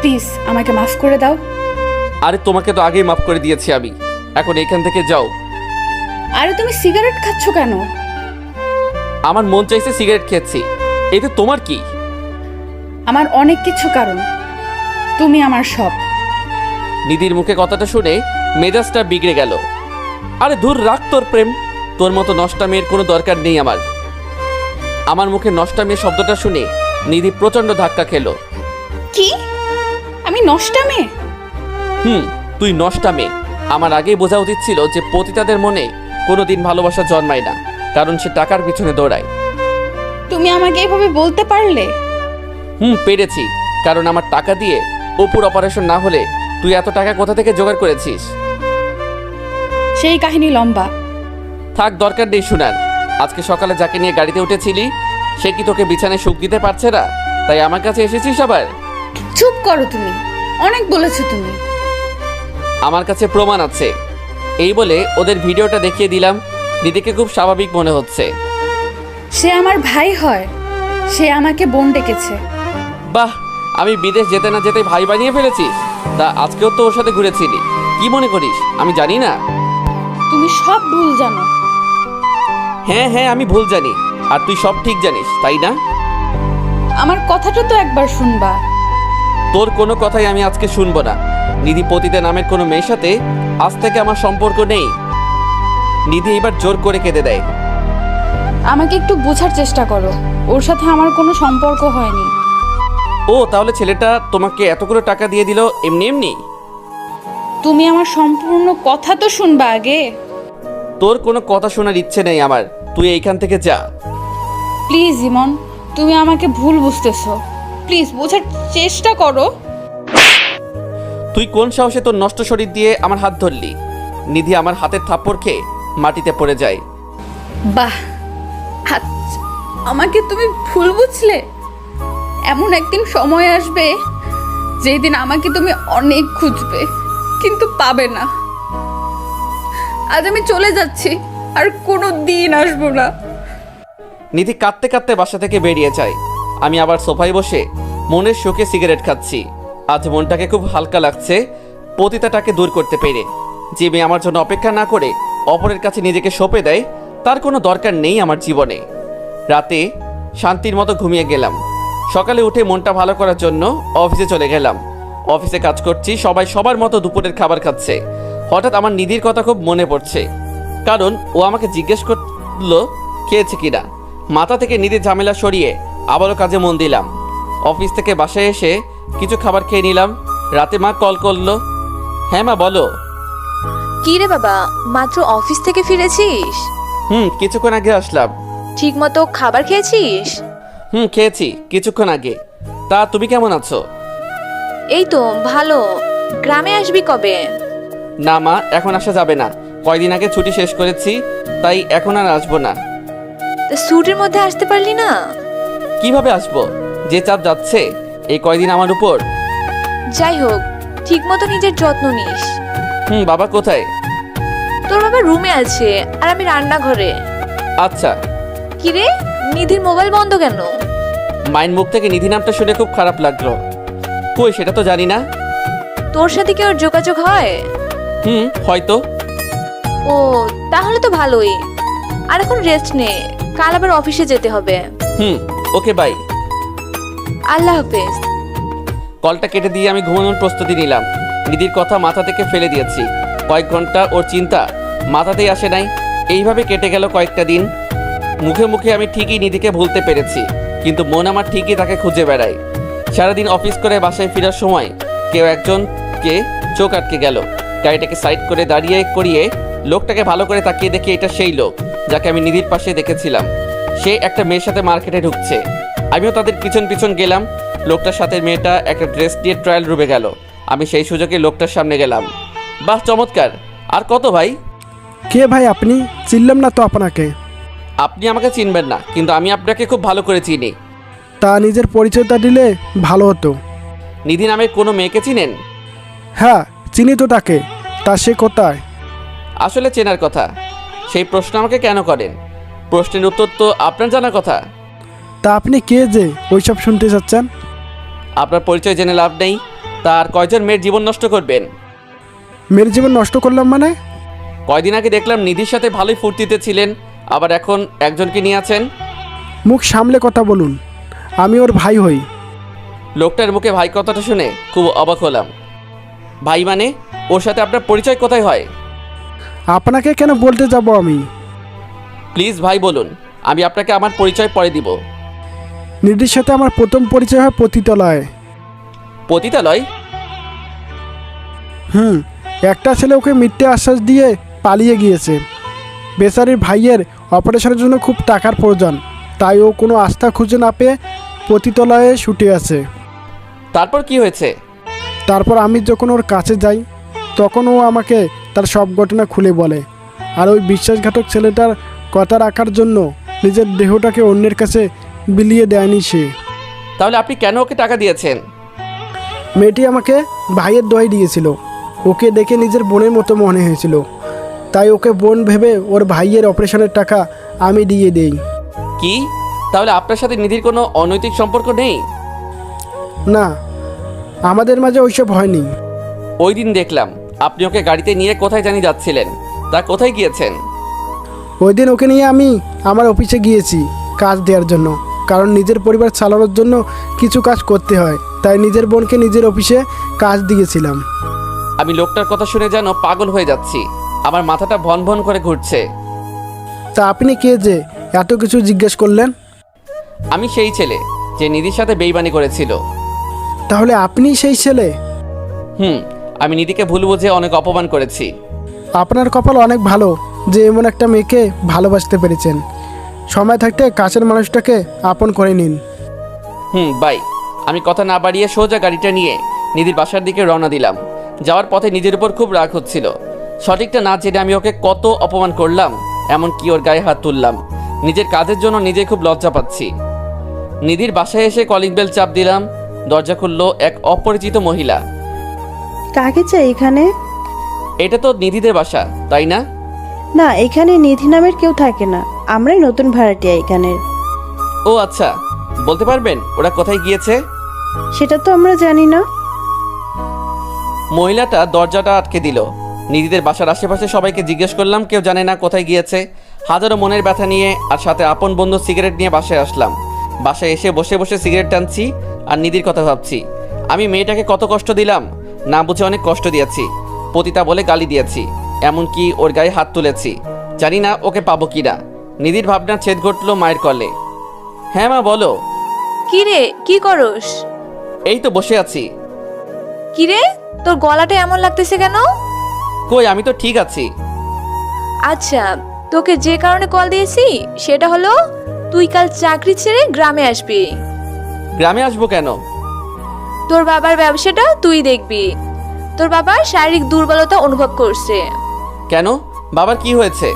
প্লিজ আমাকে মাফ করে দাও। আরে তোমাকে তো আগেই মাফ করে দিয়েছি আমি, এখন এখান থেকে যাও। আরে তুমি সিগারেট খাচ্ছ কেন? আমার মন চাইছে সিগারেট খেয়েছি, এতে তোমার কি? আমার অনেক কিছু কারণ, তুমি আমার সব। নিধির মুখে কথাটা শুনে মেজাজটা বিগড়ে গেল। আরে দূর রাখ তোর প্রেম, তোর মতো নষ্টা মেয়ের কোনো দরকার নেই আমার। আমার মুখে নষ্টা মেয়ে শব্দটা শুনে নিধি প্রচণ্ড ধাক্কা খেলো। কি? আমি নষ্টা মেয়ে? তুই নষ্টা মেয়ে। আমার আগেই বোঝা উচিত ছিল যে পতিতাদের মনে কোনোদিন ভালোবাসা জন্মায় না, কারণ সে টাকার পিছনে দৌড়ায়। তুমি আমাকে এভাবে বলতে পারলে? পেরেছি, কারণ আমার টাকা দিয়ে অপুর অপারেশন না হলে তুই এত টাকা কোথা থেকে জোগাড় করেছিস? সেই কাহিনী লম্বা। থাক, দরকার নেই শোনার। আজকে সকালে যাকে নিয়ে গাড়িতে উঠেছিলি সে কি তোকে বিছানায় সুখ দিতে পারছে না, তাই আমার কাছে এসেছিস আবার? চুপ করো তুমি, অনেক বলেছো তুমি। আমার কাছে প্রমাণ আছে। এই বলে ওদের ভিডিওটা দেখিয়ে দিলাম। নিধিকে খুব স্বাভাবিক মনে হচ্ছে। সে আমার ভাই হয়, সে আমাকে বোন ডেকেছে। বাহ, আমি বিদেশ যেতে না যেতে ভাই বানিয়ে ফেলেছিস? তা আজকেও তো ওর সাথে ঘুরেছিলি, কি মনে করিস আমি জানি না? তুমি সব ভুল জানো। হ্যাঁ হ্যাঁ, আমি ভুল জানি, আর তুই সব ঠিক জানিস, তাই না? আমার কথাটা তো একবার শুনবা। তোর কোনো কথাই আমি আজকে শুনবো না। নিধি পতিতা নামের কোনো মেয়ের সাথে আজ থেকে আমার সম্পর্ক নেই। নিধি এবার জোর করে কেঁদে দেয়। আমাকে একটু বোঝার চেষ্টা করো, ওর সাথে আমার কোনো সম্পর্ক হয়নি। ও তাহলে ছেলেটা তোমাকে এতগুলো টাকা দিয়ে দিল এমনি এমনি? তুমি আমার সম্পূর্ণ কথা তো শুনবা আগে। তোর কোনো কথা শোনার ইচ্ছে নেই আমার, তুই এইখান থেকে যা। প্লিজ ইমন, তুমি আমাকে ভুল বুঝতেছো, প্লিজ বোঝার চেষ্টা করো। তুই কোন সাহসে তোর নষ্ট শরীর দিয়ে আমার হাত ধরলি? নিধি আমার হাতের থাপ্পড় খেয়ে মাটিতে পড়ে যায়। বাহ, আচ্ছা, আমাকে তুমি ভুল বুঝলে। এমন একদিন সময় আসবে যেই দিন আমাকে তুমি অনেক খুঁজবে, কিন্তু পাবে না। আজ আমি চলে যাচ্ছি, আর কোনো দিন আসবো না। নিধি কাঁদতে কাঁদতে বাসা থেকে বেরিয়ে যায়। আমি আবার সোফায় বসে মনের শোকে সিগারেট খাচ্ছি। আজ মনটাকে খুব হালকা লাগছে পতিতাটাকে দূর করতে পেরে। যে মেয়ে আমার জন্য অপেক্ষা না করে অপরের কাছে নিজেকে সঁপে দেয় তার কোনো দরকার নেই আমার জীবনে। রাতে শান্তির মতো ঘুমিয়ে গেলাম। সকালে উঠে মনটা ভালো করার জন্য অফিসে চলে গেলাম। অফিসে কাজ করছি, সবাই সবার মতো দুপুরের খাবার খাচ্ছে। হঠাৎ আমার নিধির কথা খুব মনে পড়ছে, কারণ ও আমাকে জিজ্ঞেস করলো খেয়েছে কিনা। মাথা থেকে নিধির ঝামেলা সরিয়ে আবারও কাজে মন দিলাম। অফিস থেকে বাসায় এসে কিছু খাবার খেয়ে নিলাম। রাতে মা কল করলো। হ্যাঁ মা, বলো। কি রে বাবা, মাত্র অফিস থেকে ফিরেছিস? কিছুক্ষণ আগে আসলাম। ঠিক মতো খাবার খেয়েছিস? খেয়েছি কিছুক্ষণ আগে। তা তুমি কেমন আছো? এই তো ভালো। গ্রামে আসবি কবে? না মা, এখন আসা যাবে না। কয়দিন আগে ছুটি শেষ করেছি, তাই এখন আর আসবো না। তা ছুটির মধ্যে আসতে পারলি না? কিভাবে আসবো, যে চাপ যাচ্ছে এই কয়দিন আমার উপর। যাই হোক, ঠিক মতো নিজের যত্ন নিস। বাবা কোথায়? তোর বাবা রুমে আছে, আর আমি রান্নাঘরে। আচ্ছা। কিরে, নিধির মোবাইল বন্ধ কেন? মায়ের মুখ থেকে নিধি নামটা শুনে খুব খারাপ লাগলো। কই, সেটা তো জানি না। তোর সাথে কি ওর যোগাযোগ হয়? হয়তো। ও, তাহলে তো ভালোই। আর এখন রেস্ট নে, কাল আবার অফিসে যেতে হবে। Okay bye. আল্লাহ হাফেজ। কলটা কেটে দিয়ে আমি ঘুমানোর প্রস্তুতি নিলাম। নিধির কথা মাথা থেকে ফেলে দিয়েছি। কয়েক ঘন্টা ওর চিন্তা মাথাতেই আসে নাই। এইভাবে কেটে গেল কয়েকটা দিন। মুখে মুখে আমি ঠিকই নিধিকে ভুলতে পেরেছি, কিন্তু মন আমার ঠিকই তাকে খুঁজে বেড়ায়। সারাদিন অফিস করে বাসায় ফেরার সময় কেউ একজনকে চোখ আটকে গেল। গাড়িটাকে সাইড করে দাঁড়িয়ে করিয়ে লোকটাকে ভালো করে তাকিয়ে দেখি এটা সেই লোক যাকে আমি নিধির পাশে দেখেছিলাম। সে একটা মেয়ের সাথে মার্কেটে ঢুকছে। আমিও তাদের পিছন পিছন গেলাম। লোকটার সাথে মেয়েটা একটা ড্রেস দিয়ে ট্রায়াল রুমে গেল। আমি সেই সুযোগে লোকটার সামনে গেলাম। বাহ, চমৎকার। আর কত ভাই? কে ভাই আপনি? চিনলাম না তো আপনাকে। আপনি আমাকে চিনবেন না, কিন্তু আমি আপনাকে খুব ভালো করে চিনি। তা নিজের পরিচয়টা দিলে ভালো হতো। নিধি নামে কোনো মেয়েকে চিনেন? হ্যাঁ, চিনি তো তাকে। তা সে কোথায়? আসলে চেনার কথা। সেই প্রশ্ন আমাকে কেন করেন? প্রশ্নের উত্তর তো আপনার জানার কথা। তা আপনি কে যে ওইসব শুনতে চাচ্ছেন? আপনার পরিচয় জেনে লাভ নেই। তার কয়জন মেয়ের জীবন নষ্ট করবেন? মেয়ের জীবন নষ্ট করলাম মানে? কয়দিন আগে দেখলাম নিধির সাথে ভালোই ফুর্তিতে ছিলেন, আবার এখন একজনকে নিয়ে আছেন। মুখ সামলে কথা বলুন, আমি ওর ভাই হই। লোকটার মুখে ভাই কথাটা শুনে খুব অবাক হলাম। ভাই মানে? ওর সাথে আপনার পরিচয় কোথায় হয়? আপনাকে কেন বলতে যাব আমি? প্লিজ ভাই বলুন, আমি আপনাকে আমার পরিচয় পরে দিব। নিধির সাথে আমার প্রথম পরিচয় হয় পতিতালয়ে। পতিতালয়? একটা ছেলে ওকে মিথ্যে আশ্বাস দিয়ে পালিয়ে গিয়েছে। বেচারির ভাইয়ের অপারেশনের জন্য খুব টাকার প্রয়োজন, তাই ও কোনো আস্থা খুঁজে না পেয়ে পতিতালয়ে ছুটে আছে। তারপর কি হয়েছে? তারপর আমি যখন ওর কাছে যাই তখন ও আমাকে তার সব ঘটনা খুলে বলে। আর ওই বিশ্বাসঘাতক ছেলেটার কথা রাখার জন্য নিজের দেহটাকে অন্যের কাছে বিলিয়ে দেয়নি সে। তাহলে আপনি কেন ওকে টাকা দিয়েছেন? মেয়েটি আমাকে ভাইয়ের দোহাই দিয়েছিল। ওকে দেখে নিজের বোনের মতো মনে হয়েছিল, তাই ওকে বোন ভেবে ওর ভাইয়ের অপারেশনের টাকা আমি দিয়ে দেই। কি? তাহলে আপনার সাথে নিধির কোনো অনৈতিক সম্পর্ক নেই? না, আমাদের মাঝে ওইসব হয়নি। ওই দিন দেখলাম আপনি ওকে গাড়িতে নিয়ে কোথায় জানি যাচ্ছিলেন। তা কোথায় গিয়েছেন? ওই দিন ওকে নিয়ে আমি আমার অফিসে গিয়েছি কাজ দেওয়ার জন্য, কারণ নিজের পরিবার চালানোর জন্য কিছু কাজ করতে হয়, তাই নিজের বোনকে নিজের অফিসে কাজ দিয়েছিলাম। আমি লোকটার কথা শুনে যেন পাগল হয়ে যাচ্ছি। আমার মাথাটা ভন ভন করে ঘুরছে। তা আপনি কে যে এত কিছু জিজ্ঞেস করলেন? আমি সেই ছেলে যে নিধির সাথে বেইমানি করেছিল। তাহলে আপনি সেই ছেলে? আমি নিধিকে ভুল বুঝে অনেক অপমান করেছি। আপনার কপাল অনেক ভালো যে এমন একটা মেয়েকে ভালোবাসতে পেরেছেন। সময় থাকতে কাছের মানুষটাকে আপন করে নিন। বাই। আমি কথা না বাড়িয়ে সোজা গাড়িটা নিয়ে নিধির বাসার দিকে রওনা দিলাম। যাওয়ার পথে নিজের উপর খুব রাগ হচ্ছিল। সঠিকটা না জেনে আমি ওকে কত অপমান করলাম, এমনকি ওর গায়ে হাত তুললাম। নিজের কাজের জন্য নিজে খুব লজ্জা পাচ্ছি। নিধির বাসায় এসে কলিং বেল চাপ দিলাম। দরজা খুললো এক অপরিচিত মহিলা। কাকে চাই এখানে? এটা তো নিধিদের বাসা, তাই না? না, এখানে নিধি নামের কেউ থাকে না, আমরাই নতুন ভাড়াটিয়া এখানের। ও আচ্ছা, বলতে পারবেন ওরা কোথায় গিয়েছে? সেটা তো আমরা জানি না। মহিলাটা দরজাটা আটকে দিল। নিধিদের বাসার আশেপাশে সবাইকে জিজ্ঞেস করলাম, কেউ জানে না কোথায় গিয়েছে। হাজারো মনের ব্যথা নিয়ে আর সাথে আপন বন্ধু সিগারেট নিয়ে বাসায় আসলাম। বাসায় এসে বসে বসে সিগারেট টানছি আর নিধির কথা ভাবছি। আমি মেয়েটাকে কত কষ্ট দিলাম, না বুঝে অনেক কষ্ট দিয়েছি। পতিতা বলে গালি দিয়েছি, এমনকি ওর গায়ে হাত তুলেছি। জানি না ওকে পাবো কিনা। নিধির ভাবনার ছেদ ঘটলো মায়ের কলে। হ্যাঁ মা, বলো। কি রে, কি করস? এই তো বসে আছি। কি রে, তোর গলাটা এমন লাগতেছে কেন? কই, আমি তো ঠিক আছি। আচ্ছা, তোকে যে কারণে কল দিয়েছি সেটা হলো তুই কাল চাকরি ছেড়ে গ্রামে আসবি। গ্রামে আসবো কেন? তোর বাবার ব্যবসাটা তুই দেখবি। তোর বাবা শারীরিক দুর্বলতা অনুভব করছে। কেন? বাবার কি হয়েছে?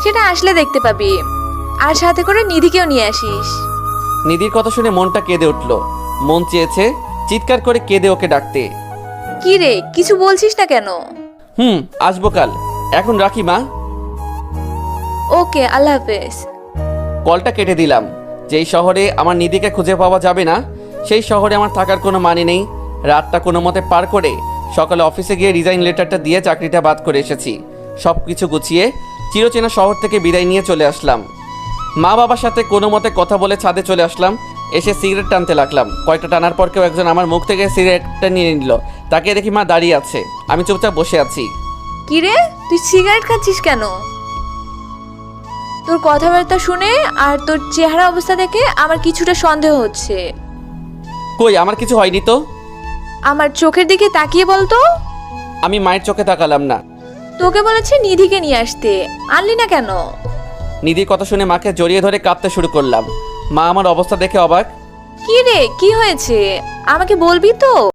সেটা আসলে দেখতে পাবি। আর সাথে করে নিধিকেও নিয়ে আসিস। নিধির কথা শুনে মনটা কেঁদে উঠল। মন চেয়েছে চিৎকার করে কেঁদে ওকে ডাকতে। কি রে, কিছু বলছিস না কেন? আসবো কাল। এখন রাখি মা। ওকে, আল্লাহ হাফেজ। কলটা কেটে দিলাম। যেই শহরে আমার নিধিকে খুঁজে পাওয়া যাবে না, সেই শহরে আমার থাকার কোনো মানে নেই। রাতটা কোনো মতে পার করে সকালে অফিসে গিয়ে রিজাইন লেটারটা দিয়ে চাকরিটা বাদ করে এসেছি। সব কিছু গুছিয়ে চিরচেনা শহর থেকে বিদায় নিয়ে চলে আসলাম। মা বাবার সাথে কোনো মতে কথা বলে ছাদে চলে আসলাম। এসে সিগারেট টানতে লাগলাম। কয়েকটা টানার পর কেউ একজন আমার মুখ থেকে সিগারেটটা নিয়ে নিল। তাকে দেখি মা দাঁড়িয়ে আছে, আমি চুপচাপ বসে আছি। কি রে, তুই সিগারেট খাচ্ছিস কেন? তোর কথাবার্তা শুনে আর তোর চেহারা অবস্থা দেখে আমার কিছুটা সন্দেহ হচ্ছে। কই, আমার কিছু হয়নি তো। আমার চোখের দিকে তাকিয়ে বলতো। আমি মায়ের চোখে তাকালাম না। তোকে বলেছে নিধিকে নিয়ে আসতে, আনলি না কেন? নিধির কথা শুনে মাকে জড়িয়ে ধরে কাঁদতে শুরু করলাম। মা আমার অবস্থা দেখে অবাক। কি রে, কি হয়েছে আমাকে বলবি তো?